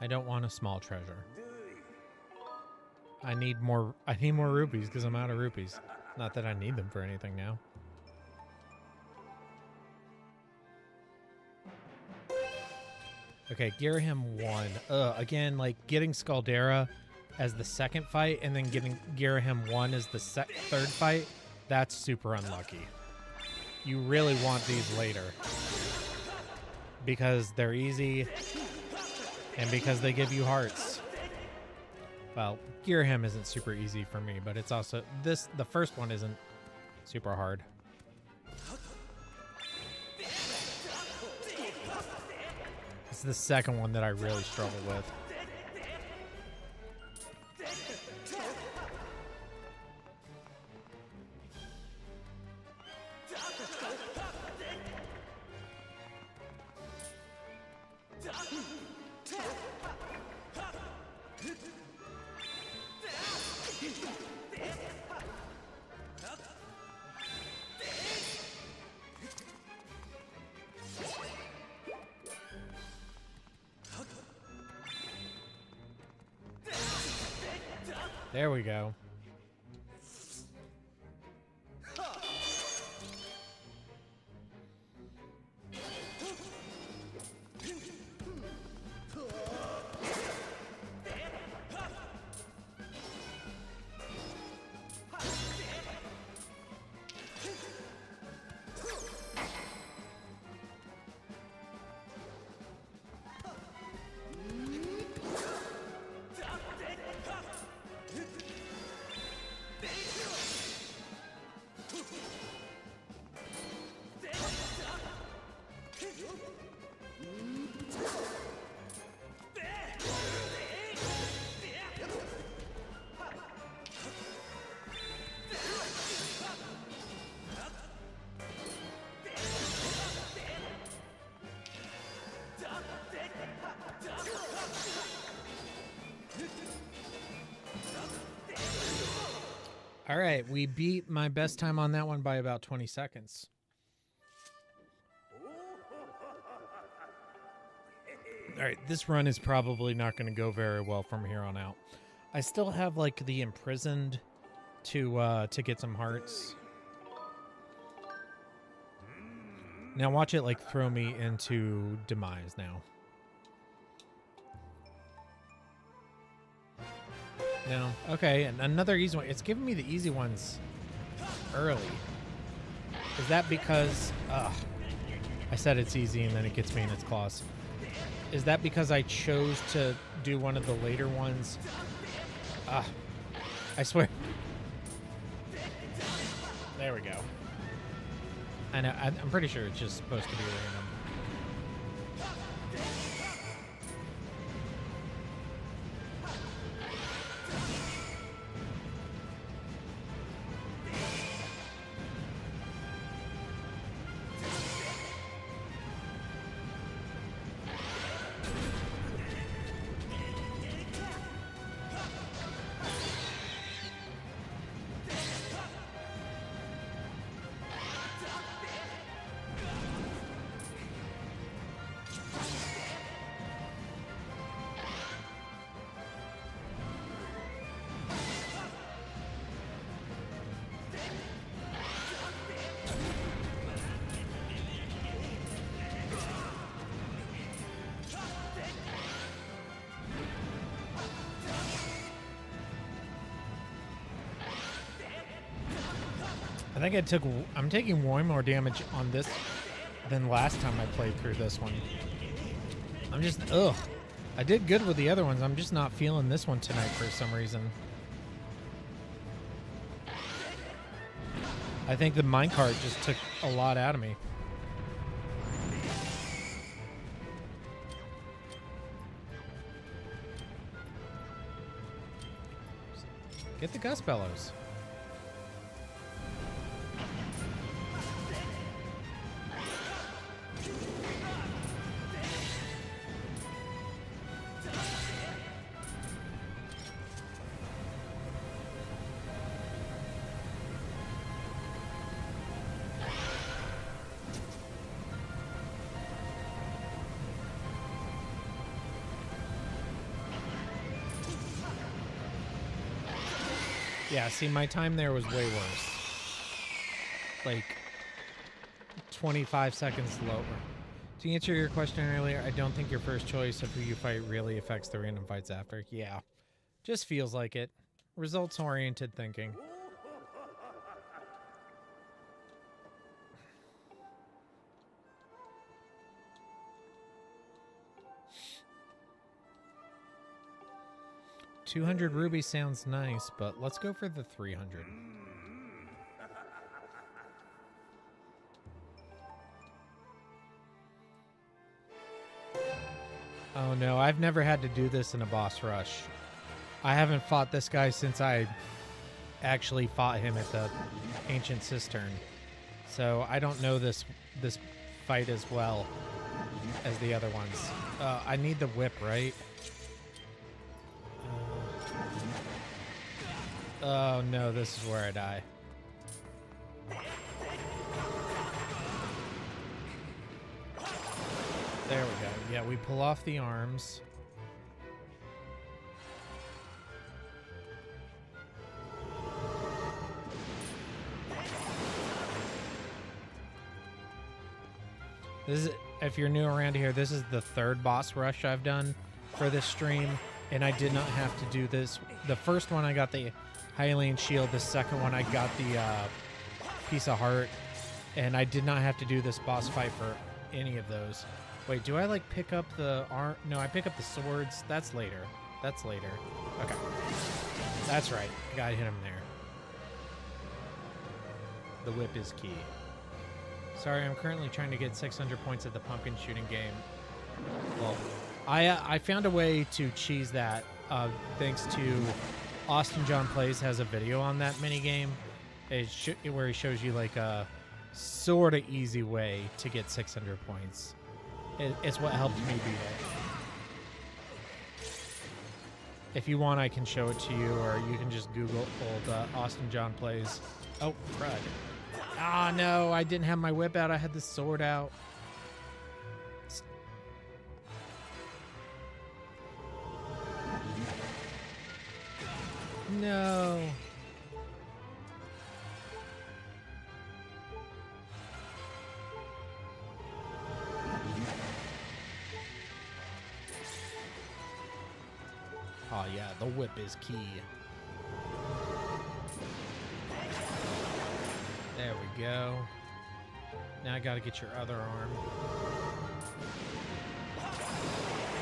I don't want a small treasure. I need more rupees because I'm out of rupees. Not that I need them for anything now. Okay, Girahim 1. Again, like getting Scaldera as the second fight and then getting Girahim 1 as the third fight, that's super unlucky. you really want these later. Because they're easy, and because they give you hearts. Well, Gearham isn't super easy for me, but it's also... the first one isn't super hard. It's the second one that I really struggle with. There we go. All right, we beat my best time on that one by about 20 seconds. All right, this run is probably not going to go very well from here on out. I still have like the imprisoned to get some hearts. Now watch it like throw me into demise now. No. Okay, and another easy one. It's giving me the easy ones early. Is that because... I said it's easy and then it gets me in its claws. Is that because I chose to do one of the later ones? I swear. There we go. I know. I'm pretty sure it's just supposed to be random. I think I'm taking way more damage on this than last time I played through this one. I'm just, I did good with the other ones. I'm just not feeling this one tonight for some reason. I think the minecart just took a lot out of me. Get the Gust Bellows. Yeah, see, my time there was way worse. Like, 25 seconds lower. To answer your question earlier, I don't think your first choice of who you fight really affects the random fights after. Yeah, just feels like it. Results-oriented thinking. 200 rubies sounds nice, but let's go for the 300. Oh no, I've never had to do this in a boss rush. I haven't fought this guy since I actually fought him at the Ancient Cistern. So I don't know this fight as well as the other ones. I need the whip, right? Oh no, this is where I die. There we go. Yeah, we pull off the arms. This is, if you're new around here, this is the third boss rush I've done for this stream, and I did not have to do this. The first one I got the Hylian shield, the second one I got the piece of heart, and I did not have to do this boss fight for any of those. Wait, do I like pick up the arm? No, I pick up the swords. That's later. That's later. Okay. That's right. Gotta hit him there. The whip is key. Sorry, I'm currently trying to get 600 points at the pumpkin shooting game. Well, I found a way to cheese that thanks to Austin John Plays has a video on that minigame where he shows you like a sort of easy way to get 600 points. It's what helped me beat it. If you want, I can show it to you, or you can just Google old Austin John Plays. Oh, crud. Ah, no, I didn't have my whip out. I had the sword out. No. Oh, yeah, the whip is key. There we go. Now I gotta get your other arm.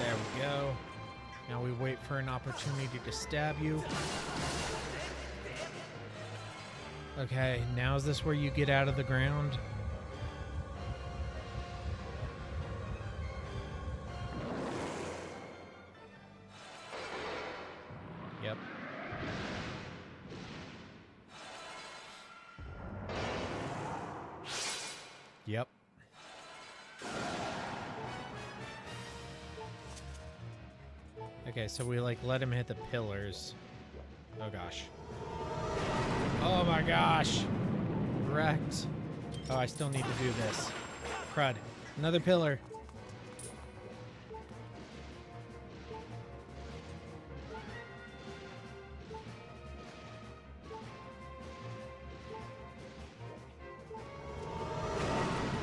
There we go. Now we wait for an opportunity to stab you. Okay, now is this where you get out of the ground? Yep. Yep. Okay, so we like let him hit the pillars. Oh gosh. Oh my gosh. Wrecked. Oh, I still need to do this. Crud. Another pillar.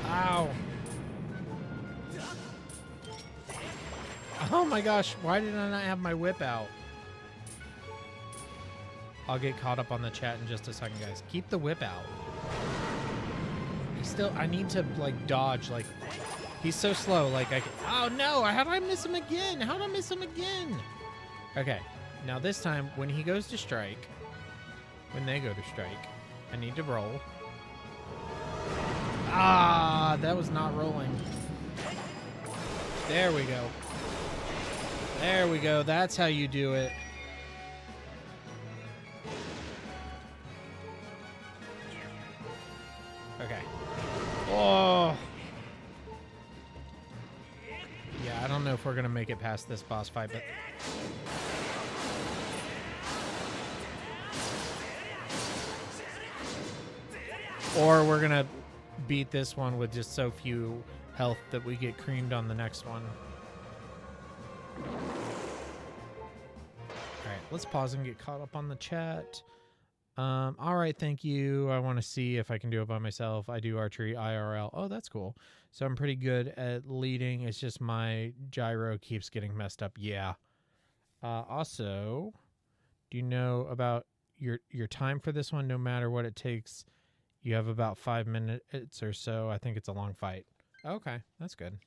Ow. Oh my gosh, why did I not have my whip out? I'll get caught up on the chat in just a second, guys. Keep the whip out. He's still, I need to like dodge, like, he's so slow, like oh no, how did I miss him again? How did I miss him again? Okay, now this time, when he goes to strike, when they go to strike, I need to roll. Ah, that was not rolling. There we go. There we go. That's how you do it. Okay. Oh. Yeah, I don't know if we're going to make it past this boss fight, but... Or we're going to beat this one with just so few health that we get creamed on the next one. Alright, let's pause and get caught up on the chat. Alright, thank you. I want to see if I can do it by myself. I do archery IRL. Oh, that's cool. So I'm pretty good at leading. It's just my gyro keeps getting messed up. Yeah. Also, do you know about your time for this one? No matter what it takes, you have about 5 minutes or so. I think it's a long fight. Okay, that's good.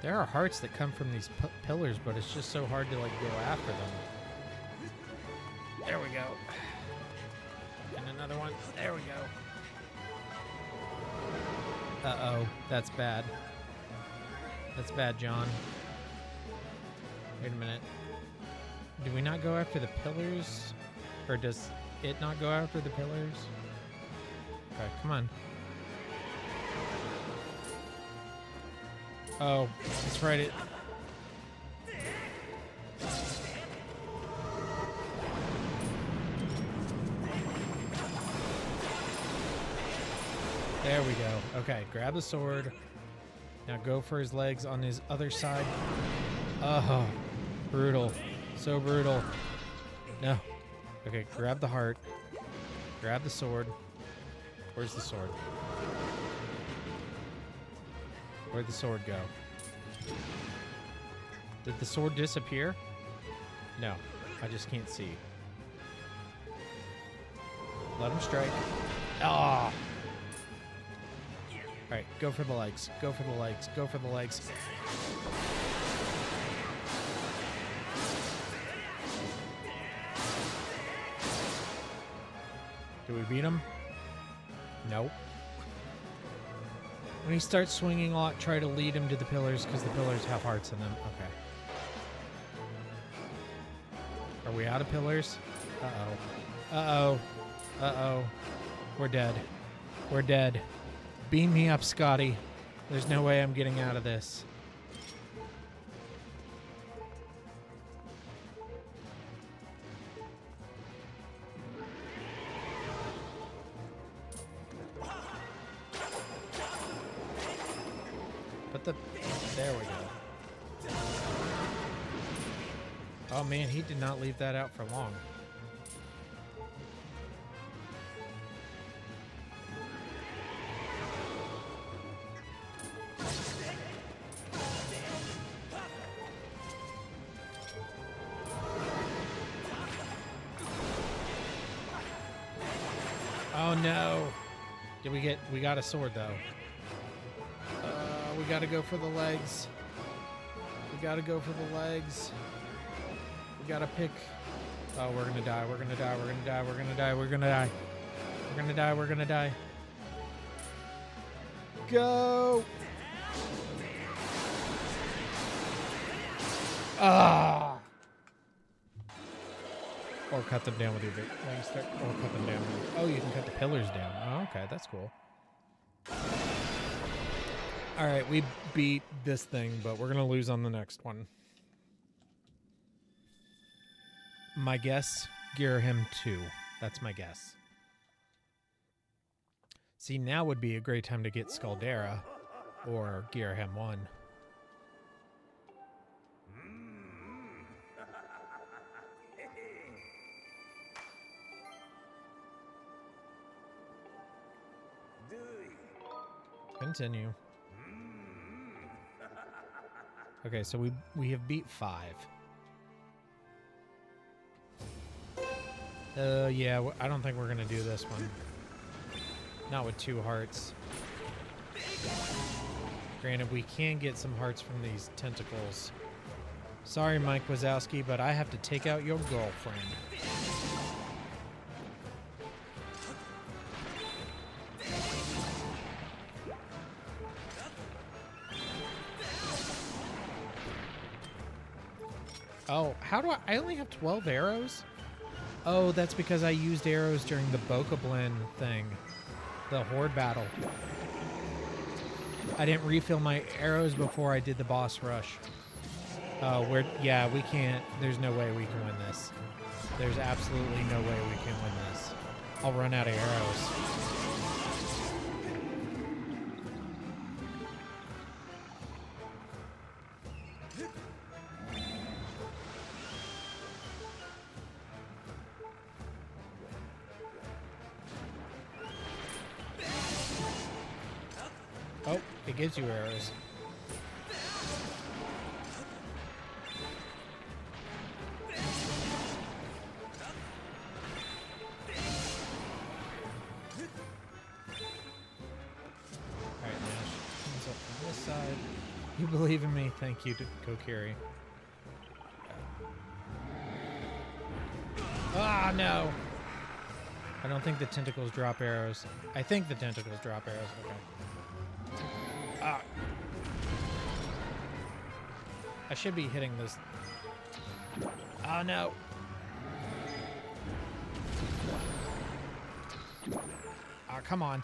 There are hearts that come from these pillars, but it's just so hard to like go after them. There we go. And another one. There we go. Uh-oh. That's bad. That's bad, John. Wait a minute. Do we not go after the pillars? Or does it not go after the pillars? Okay, come on. Oh, that's right. It. There we go. Okay, grab the sword. Now go for his legs on his other side. Oh, brutal. So brutal. No. Okay, grab the heart. Grab the sword. Where's the sword? Where'd the sword go? Did the sword disappear? No, I just can't see. Let him strike. Ah! Alright, go for the legs. Go for the legs. Go for the legs. Do we beat him? Nope. When he starts swinging a lot, try to lead him to the pillars because the pillars have hearts in them. Okay. Are we out of pillars? Uh-oh. Uh-oh. Uh-oh. We're dead. We're dead. Beam me up, Scotty. There's no way I'm getting out of this. There we go. Oh man, he did not leave that out for long. Oh no. We got a sword though. We gotta go for the legs. We gotta go for the legs. We gotta pick. Oh, we're gonna die. We're gonna die. We're gonna die. We're gonna die. We're gonna die. We're gonna die. We're gonna die. Go! Ah! Or cut them down with your big. Or cut them down. Oh, you can cut the pillars down. Oh, okay, that's cool. All right, we beat this thing, but we're going to lose on the next one. My guess, Girahim 2. That's my guess. See, now would be a great time to get Scaldera or Girahim 1. Continue. Okay, so we have beat 5. Yeah, I don't think we're gonna do this one. Not with 2 hearts. Granted, we can get some hearts from these tentacles. Sorry, Mike Wazowski, but I have to take out your girlfriend. Oh, how do I only have 12 arrows? Oh, that's because I used arrows during the Bokoblin thing. The Horde battle. I didn't refill my arrows before I did the boss rush. Yeah, we can't. There's no way we can win this. There's absolutely no way we can win this. I'll run out of arrows. Oh, it gives you arrows. believe in me. Thank you, Kokiri. Ah, no. I don't think the tentacles drop arrows. I think the tentacles drop arrows. Okay. Ah. I should be hitting this. Oh, no. Ah, come on.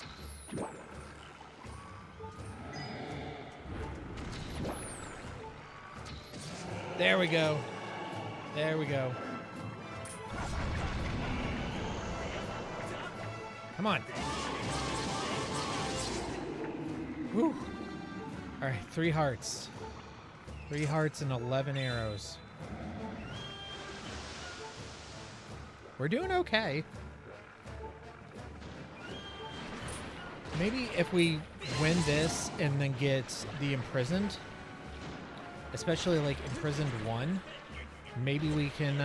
There we go. There we go. Come on. Whew. All right, 3 hearts. 3 hearts and 11 arrows. We're doing okay. Maybe if we win this and then get the imprisoned, especially like imprisoned 1, maybe we can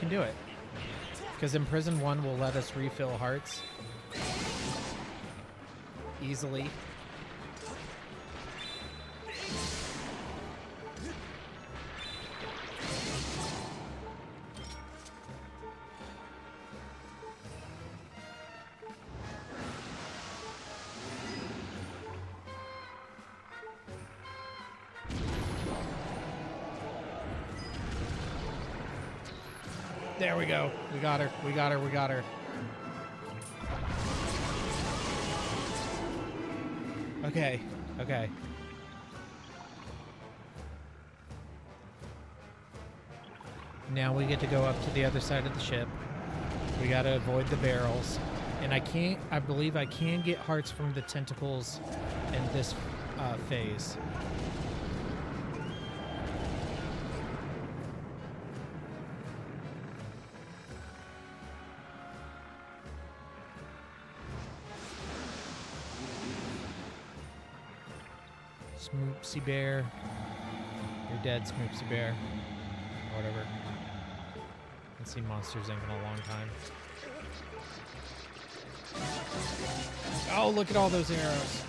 do it. Because imprisoned 1 will let us refill hearts easily. There we go. We got her. We got her. We got her. Okay. Okay. Now we get to go up to the other side of the ship. We got to avoid the barrels. And I believe I can get hearts from the tentacles in this phase. Smoopsy Bear. You're dead, Smoopsy Bear. Or whatever. Haven't seen Monsters Inc. in a long time. Oh, look at all those arrows.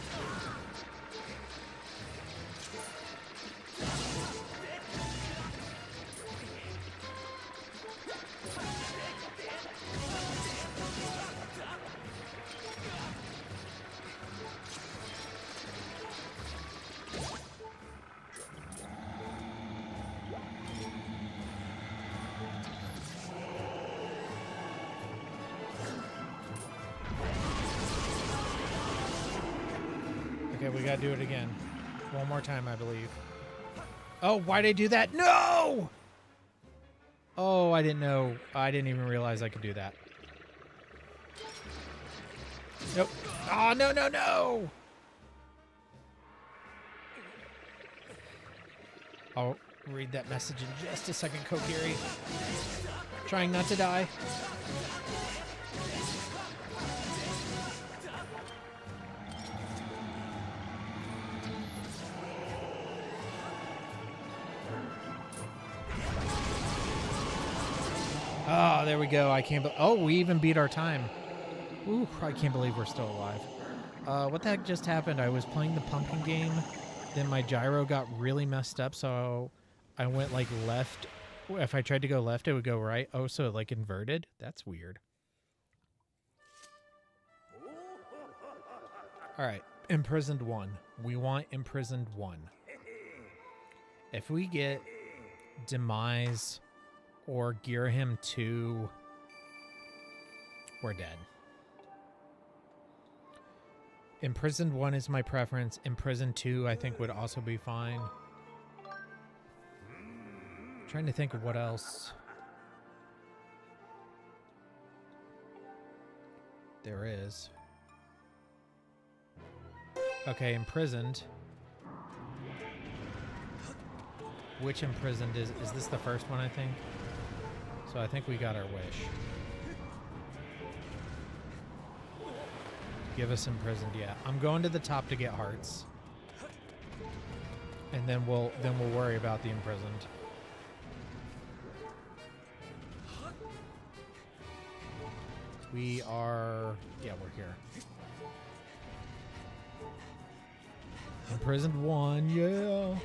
Okay, we gotta do it again. One more time, I believe. Oh, why'd I do that? No! Oh, I didn't know. I didn't even realize I could do that. Nope. Oh, no, no, no! I'll read that message in just a second, Kokiri. Trying not to die. Oh, there we go. I can't. Oh, we even beat our time. Ooh, I can't believe we're still alive. What the heck just happened? I was playing the pumpkin game, then my gyro got really messed up, so I went like left. If I tried to go left, it would go right. Oh, so it like inverted? That's weird. All right, imprisoned 1. We want imprisoned 1. If we get demise or gear him 2, we're dead. Imprisoned 1 is my preference. Imprisoned 2, I think, would also be fine. I'm trying to think of what else there is. Okay, imprisoned. Which imprisoned is this the first one, I think? So I think we got our wish. Give us imprisoned, yeah. I'm going to the top to get hearts. And then we'll worry about the imprisoned. We are, yeah, we're here. Imprisoned 1, yeah.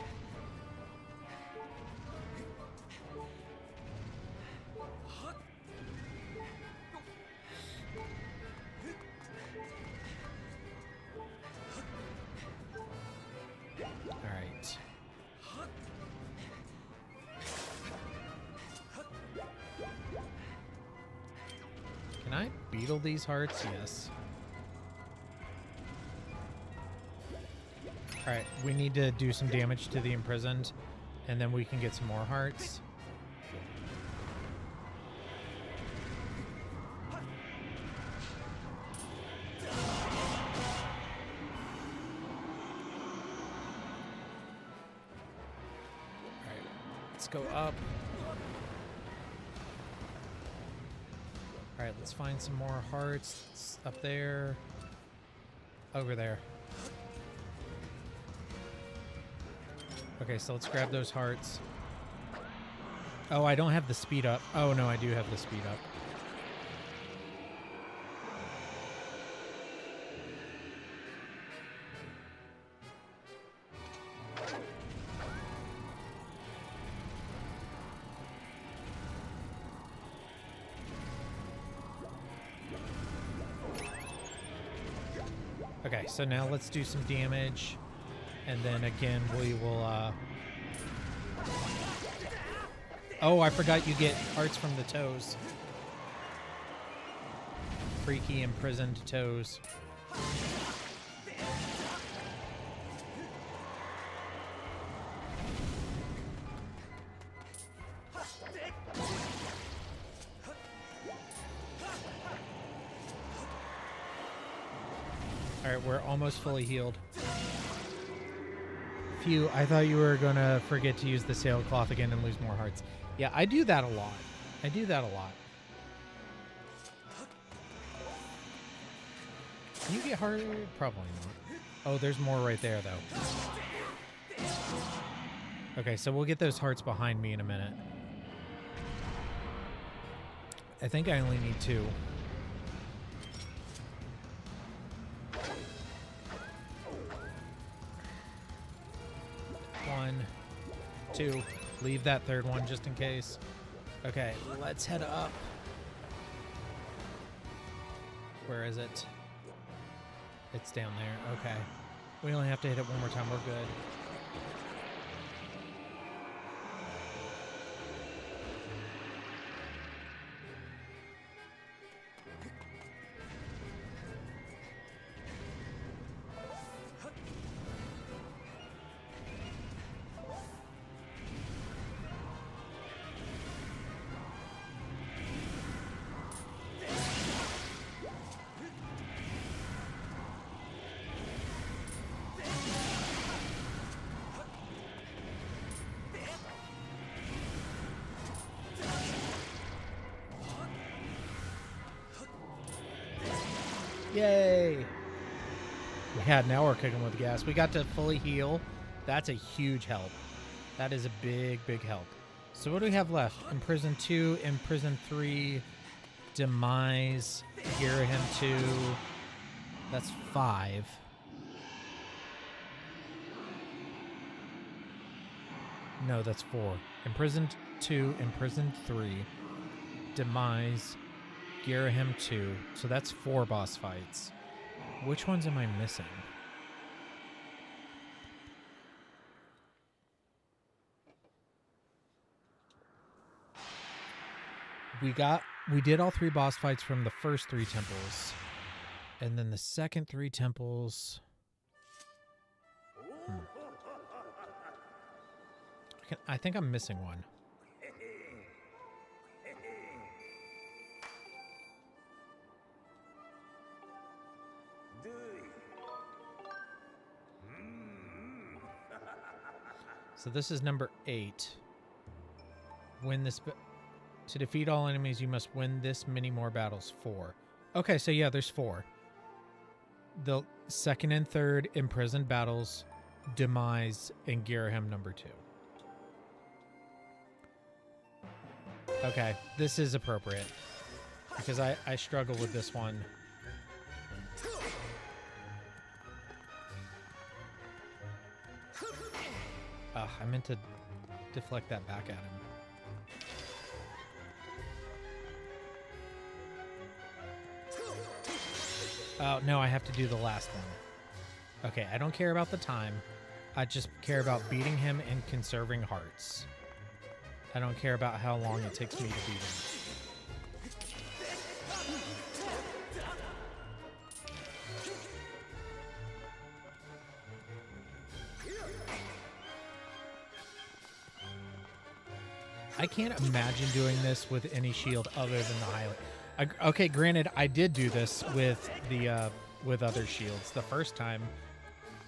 I beetle these hearts? Yes. Alright, we need to do some damage to the imprisoned, and then we can get some more hearts. Alright, let's go up. Alright, let's find some more hearts. It's up there. Over there. Okay, so let's grab those hearts. Oh, I don't have the speed up. Oh, no, I do have the speed up. Okay, so now let's do some damage. And then again, we will, Oh, I forgot you get hearts from the toes. Freaky imprisoned toes. Alright, we're almost fully healed. Phew, I thought you were gonna forget to use the sailcloth again and lose more hearts. Yeah, I do that a lot. I do that a lot. Can you get harder? Probably not. Oh, there's more right there, though. Okay, so we'll get those hearts behind me in a minute. I think I only need 2. 1, 2. Leave that third one just in case. Okay, let's head up. Where is it? It's down there. Okay. We only have to hit it one more time. We're good. Yay! Yeah, now we're kicking with gas. We got to fully heal. That's a huge help. That is a big, big help. So what do we have left? Imprison 2, Imprison 3, Demise, Girahim 2. That's 5. No, that's 4. Imprisoned 2, Imprisoned 3, Demise, Girahim 2. So that's 4 boss fights. Which ones am I missing? We did all 3 boss fights from the first 3 temples. And then the second 3 temples. I think I'm missing one. So this is number 8. Win this... To defeat all enemies, you must win this many more battles. 4. Okay, so yeah, there's 4. The second and third imprisoned battles, Demise, and Girahim number 2. Okay, this is appropriate. Because I struggle with this one. I meant to deflect that back at him. Oh, no, I have to do the last one. Okay, I don't care about the time. I just care about beating him and conserving hearts. I don't care about how long it takes me to beat him. I can't imagine doing this with any shield other than the highlight. Okay, granted, I did do this with the with other shields the first time.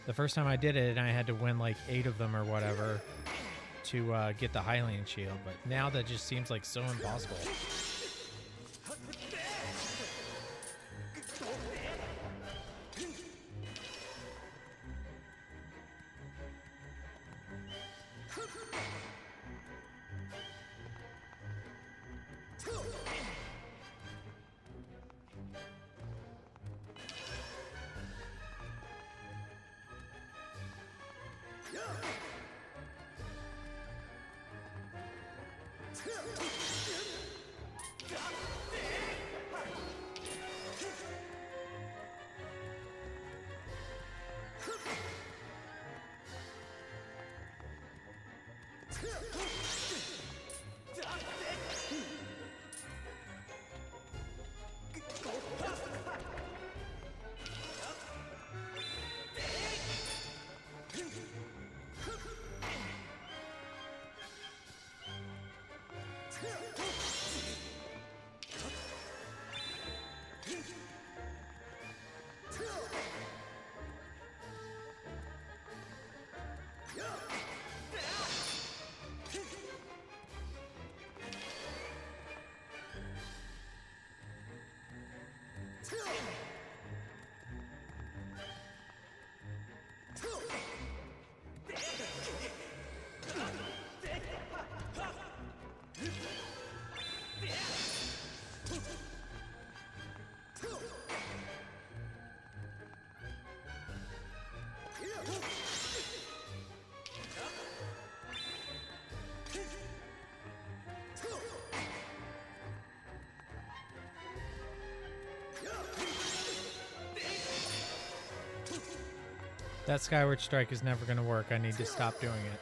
The first time I did it, and I had to win like 8 of them or whatever to get the Hylian shield. But now that just seems like so impossible. That Skyward Strike is never going to work. I need to stop doing it.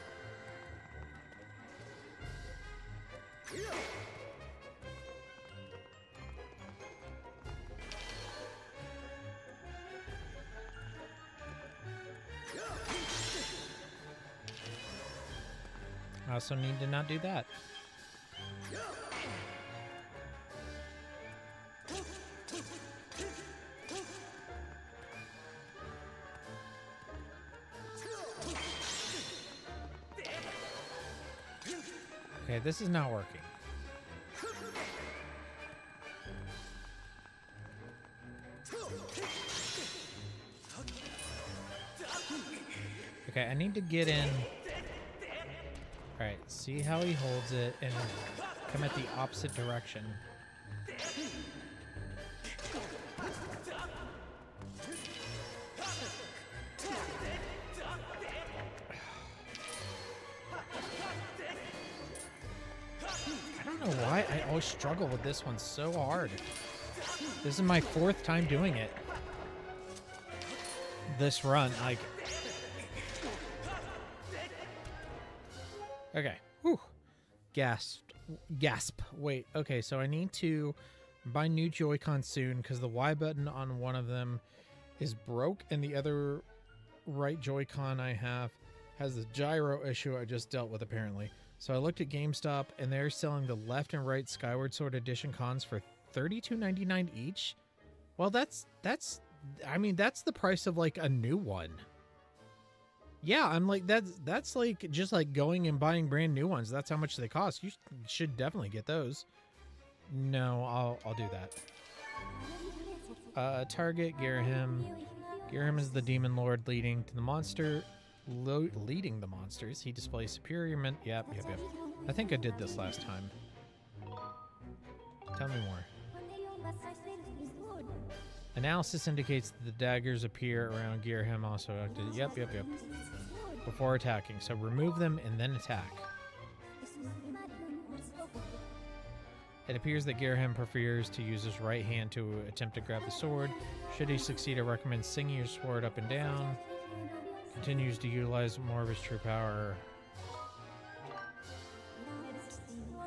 I also need to not do that. Okay, this is not working. Okay, I need to get in. Alright, see how he holds it and come at the opposite direction. I don't know why I always struggle with this one so hard. This is my 4th time doing it. This run, like... Okay. Whew. Gasp. Wait. Okay, so I need to buy new Joy-Con soon because the Y button on one of them is broke and the other right Joy-Con I have has the gyro issue I just dealt with apparently. So I looked at GameStop and they're selling the left and right Skyward Sword Edition cons for $32.99 each. Well, that's I mean, that's the price of like a new one. Yeah, I'm like, that's like just like going and buying brand new ones. That's how much they cost. You should definitely get those. No, I'll do that. Target Girahim. Girahim is the demon lord leading the monsters. He displays superior Yep. I think I did this last time. Tell me more. Analysis indicates that the daggers appear around Girahim also acted. Yep. Before attacking. So remove them and then attack. It appears that Girahim prefers to use his right hand to attempt to grab the sword. Should he succeed, I recommend singing your sword up and down. Continues to utilize more of his true power.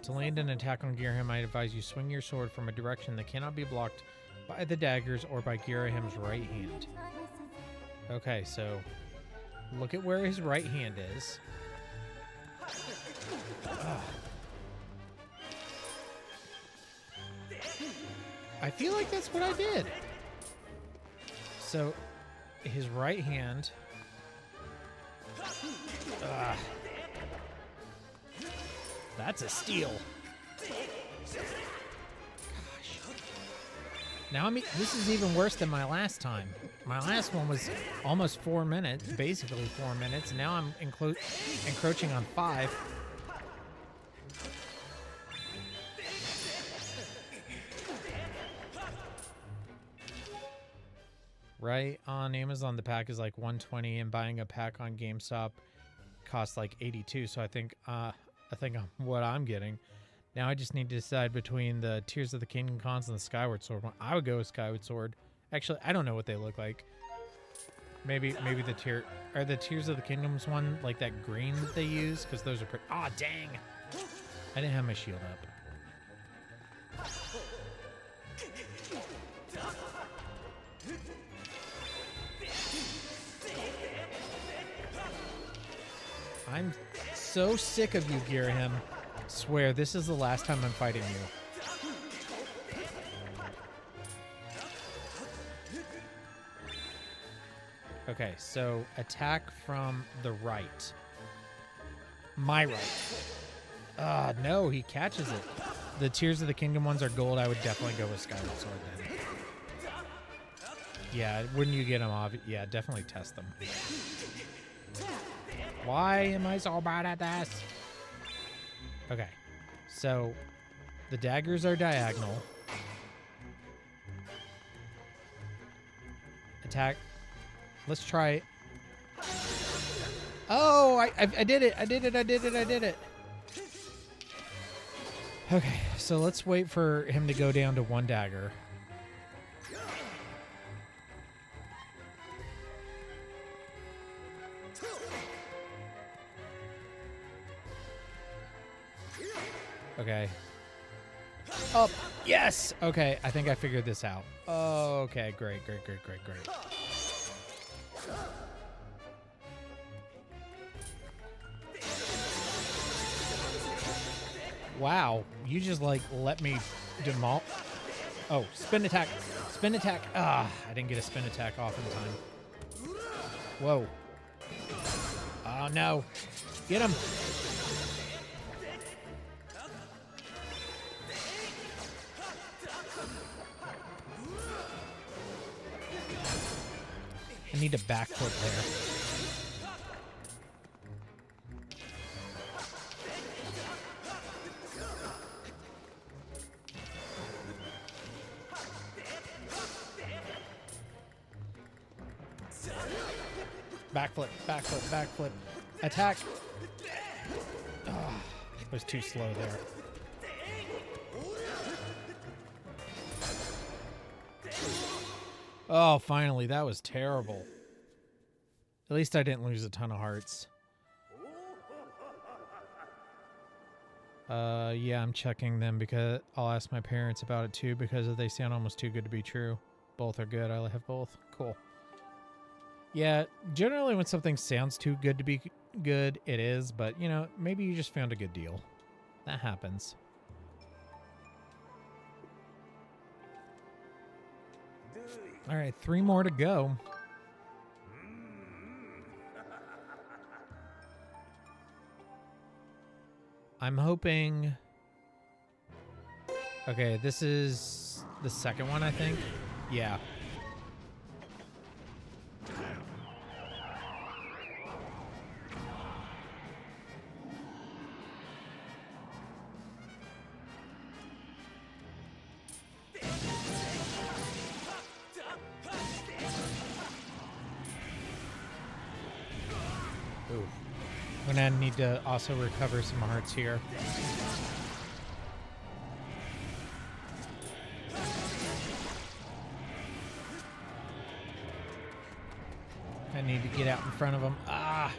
To land an attack on Girahim, I advise you swing your sword from a direction that cannot be blocked by the daggers or by Girahim's right hand. Okay, so look at where his right hand is. I feel like that's what I did. So, his right hand. That's a steal. Gosh. Now, this is even worse than my last time. My last one was almost 4 minutes, basically 4 minutes. Now I'm encroaching on 5. Right, on Amazon, the pack is like $120, and buying a pack on GameStop costs like $82. So I think what I'm getting. Now I just need to decide between the Tears of the Kingdom cons and the Skyward Sword one. I would go with Skyward Sword. Actually, I don't know what they look like. Maybe the Tears of the Kingdoms one like that green that they use, because those are pretty. Ah, dang! I didn't have my shield up. I'm so sick of you, Girahim. Swear, this is the last time I'm fighting you. Okay, so attack from the right. My right. No, he catches it. The Tears of the Kingdom ones are gold. I would definitely go with Skyward Sword then. Yeah, wouldn't you get them off? Yeah, definitely test them. Why am I so bad at this? Okay, so the daggers are diagonal. Attack. Let's try it. Oh, I did it. I did it. Okay, so let's wait for him to go down to 1 dagger. Okay. Up. Yes! Okay, I think I figured this out. Oh, okay, great. Wow, you just like let me demol. Oh, spin attack. Spin attack. Ah, I didn't get a spin attack off in time. Whoa. Oh no. Get him. I need a backflip there. Backflip. Attack. Oh, it was too slow there. Oh, finally. That was terrible. At least I didn't lose a ton of hearts. Yeah, I'm checking them because I'll ask my parents about it too because they sound almost too good to be true. Both are good. I have both. Cool. Yeah, generally when something sounds too good to be good, it is, but you know, maybe you just found a good deal. That happens. All right, 3 more to go. I'm hoping... Okay, this is the second one, I think. Yeah. I'm gonna need to also recover some hearts here. I need to get out in front of him. Ah!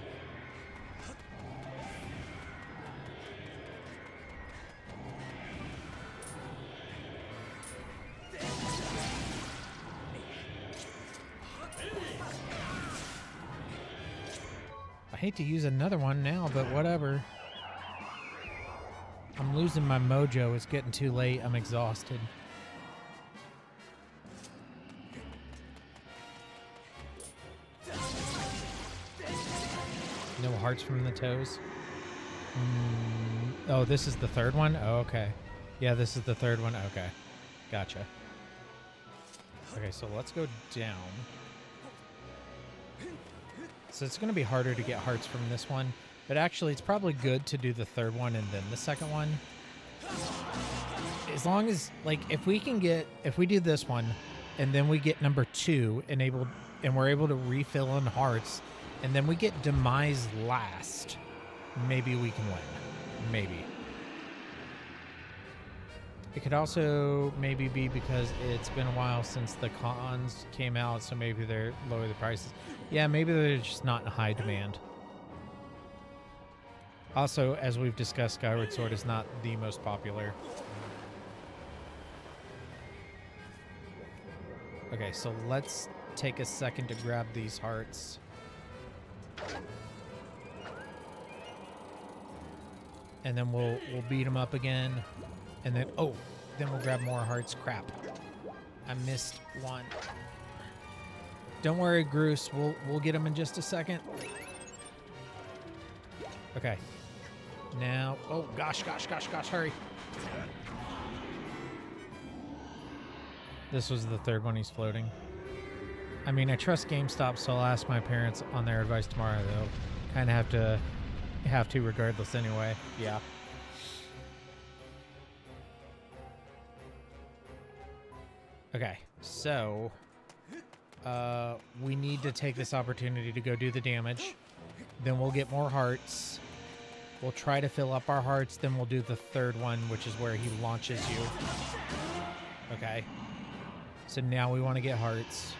I hate to use another one now, but whatever. I'm losing my mojo. It's getting too late. I'm exhausted. hearts from the toes. Oh, this is the third one? Oh, okay. Yeah, this is the third one. Okay. Gotcha. Okay, so let's go down. So it's going to be harder to get hearts from this one. But actually, it's probably good to do the third one and then the second one. As long as, like, if we do this one, and then we get number 2 enabled, and we're able to refill on hearts, and then we get demise last, maybe we can win. Maybe. It could also maybe be because it's been a while since the cons came out, so maybe they're lower the prices. Yeah, maybe they're just not in high demand. Also, as we've discussed, Skyward Sword is not the most popular. Okay, so let's take a second to grab these hearts. And then we'll beat them up again. And then, oh, then we'll grab more hearts. Crap. I missed one. Don't worry, Groose. We'll get them in just a second. Okay. Now, oh, gosh, hurry. This was the third one he's floating. I mean, I trust GameStop, so I'll ask my parents on their advice tomorrow. They'll kind of have to regardless anyway. Yeah. Okay, so we need to take this opportunity to go do the damage. Then we'll get more hearts. We'll try to fill up our hearts. Then we'll do the third one, which is where he launches you. Okay. So now we want to get hearts.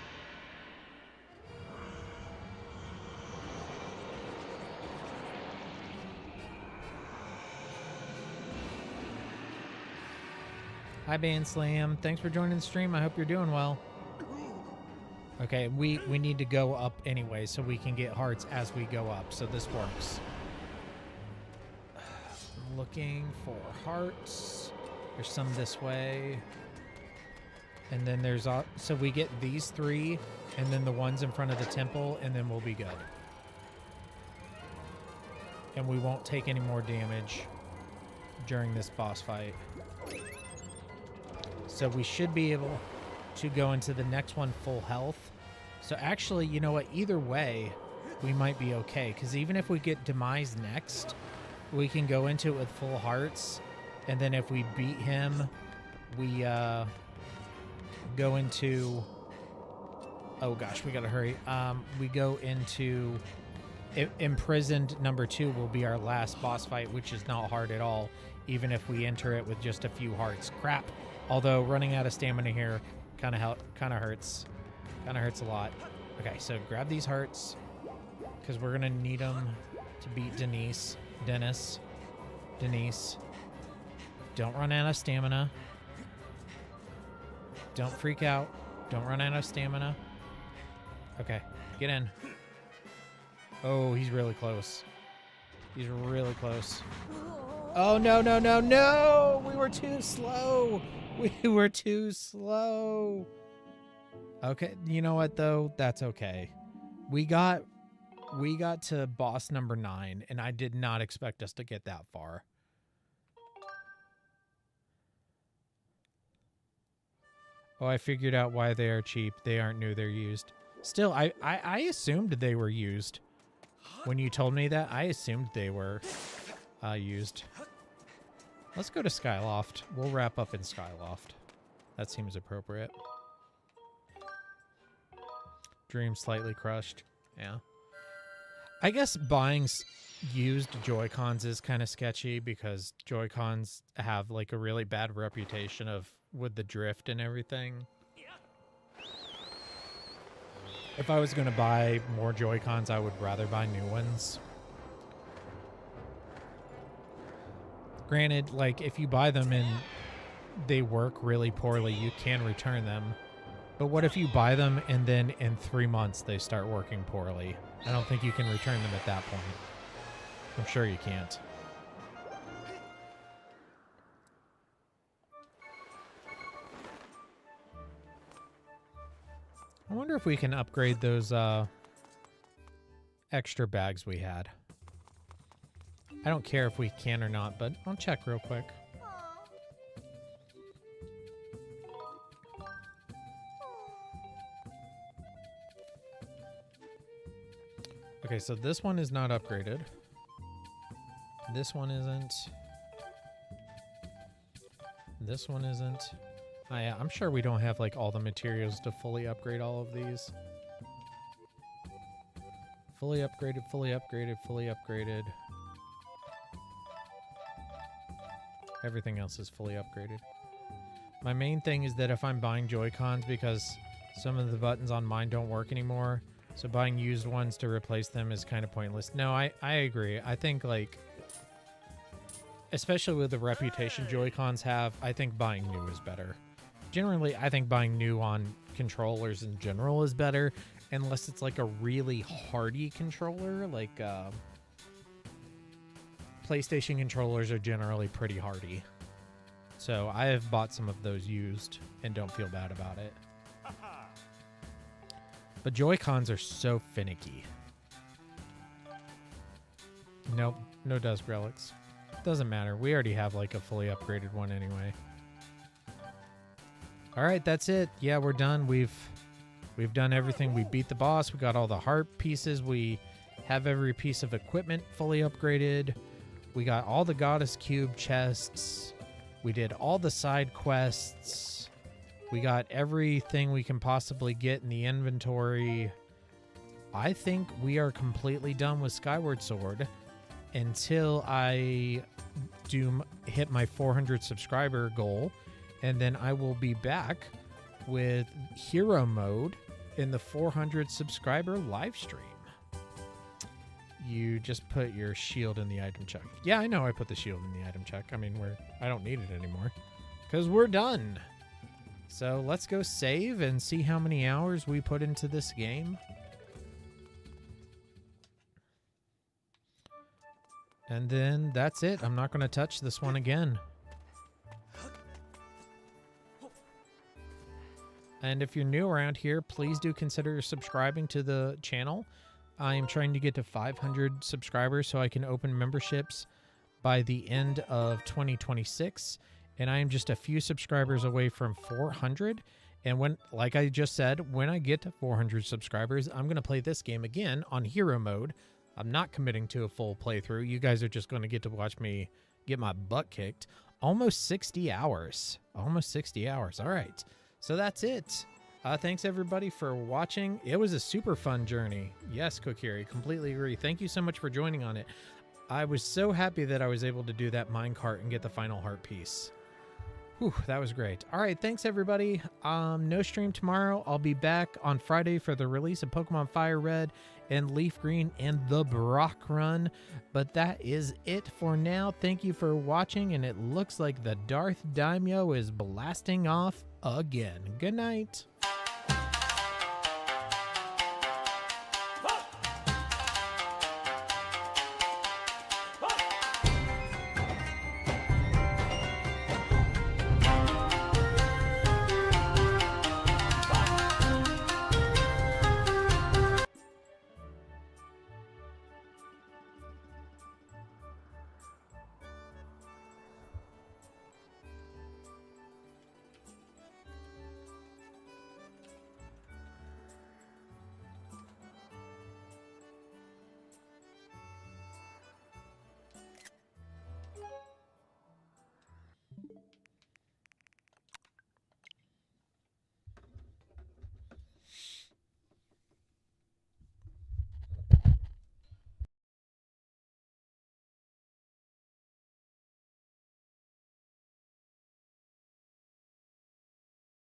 Hi, Band Slam. Thanks for joining the stream. I hope you're doing well. Okay, we need to go up anyway, so we can get hearts as we go up. So this works. I'm looking for hearts. There's some this way. And then there's... So we get these 3, and then the ones in front of the temple, and then we'll be good. And we won't take any more damage during this boss fight. So we should be able to go into the next one full health. So actually, you know what? Either way, we might be okay. Because even if we get Demise next, we can go into it with full hearts. And then if we beat him, we go into... Oh gosh, we gotta hurry. We go into... Imprisoned number 2 will be our last boss fight, which is not hard at all. Even if we enter it with just a few hearts. Crap. Although running out of stamina here kind of hurts. Kind of hurts a lot. Okay, so grab these hearts because we're gonna need them to beat Denise. Don't run out of stamina. Don't freak out. Don't run out of stamina. Okay, get in. Oh, he's really close. He's really close. Oh, no, no, no, no! We were too slow. We were too slow. Okay, you know what, though? That's okay. We got to boss number 9, and I did not expect us to get that far. Oh, I figured out why they are cheap. They aren't new, they're used. Still, I assumed they were used. When you told me that, I assumed they were used. Let's go to Skyloft. We'll wrap up in Skyloft. That seems appropriate. Dream slightly crushed. Yeah. I guess buying used Joy-Cons is kind of sketchy because Joy-Cons have like a really bad reputation of with the drift and everything. If I was going to buy more Joy-Cons, I would rather buy new ones. Granted, like, if you buy them and they work really poorly, you can return them. But what if you buy them and then in 3 months they start working poorly? I don't think you can return them at that point. I'm sure you can't. I wonder if we can upgrade those extra bags we had. I don't care if we can or not, but I'll check real quick. Okay, so this one is not upgraded. This one isn't. This one isn't. Oh, yeah, I'm sure we don't have like all the materials to fully upgrade all of these. Fully upgraded, fully upgraded, fully upgraded. Everything else is fully upgraded. My main thing is that if I'm buying Joy-Cons, because some of the buttons on mine don't work anymore, so buying used ones to replace them is kind of pointless. No, I agree. I think, like, especially with the reputation Joy-Cons have, I think buying new is better. Generally, I think buying new on controllers in general is better, unless it's like a really hardy controller. Like, PlayStation controllers are generally pretty hardy. So I have bought some of those used and don't feel bad about it. But Joy-Cons are so finicky. Nope, no Dusk Relics. Doesn't matter. We already have like a fully upgraded one anyway. All right, that's it. Yeah, we're done. We've done everything. We beat the boss. We got all the heart pieces. We have every piece of equipment fully upgraded. We got all the Goddess Cube chests. We did all the side quests. We got everything we can possibly get in the inventory. I think we are completely done with Skyward Sword until I hit my 400 subscriber goal. And then I will be back with hero mode in the 400 subscriber live stream. You just put your shield in the item check. Yeah, I know I put the shield in the item check. I mean, I don't need it anymore because we're done. So let's go save and see how many hours we put into this game. And then that's it. I'm not going to touch this one again. And if you're new around here, please do consider subscribing to the channel. I am trying to get to 500 subscribers so I can open memberships by the end of 2026. And I am just a few subscribers away from 400. And when, like I just said, when I get to 400 subscribers, I'm going to play this game again on hero mode. I'm not committing to a full playthrough. You guys are just going to get to watch me get my butt kicked. Almost 60 hours. Almost 60 hours. All right. So that's it. Thanks, everybody, for watching. It was a super fun journey. Yes, Kokiri, completely agree. Thank you so much for joining on it. I was so happy that I was able to do that minecart and get the final heart piece. Whew, that was great. All right, thanks, everybody. No stream tomorrow. I'll be back on Friday for the release of Pokemon Fire Red and Leaf Green and the Brock run. But that is it for now. Thank you for watching, and it looks like the DarthDaimyo is blasting off again. Good night.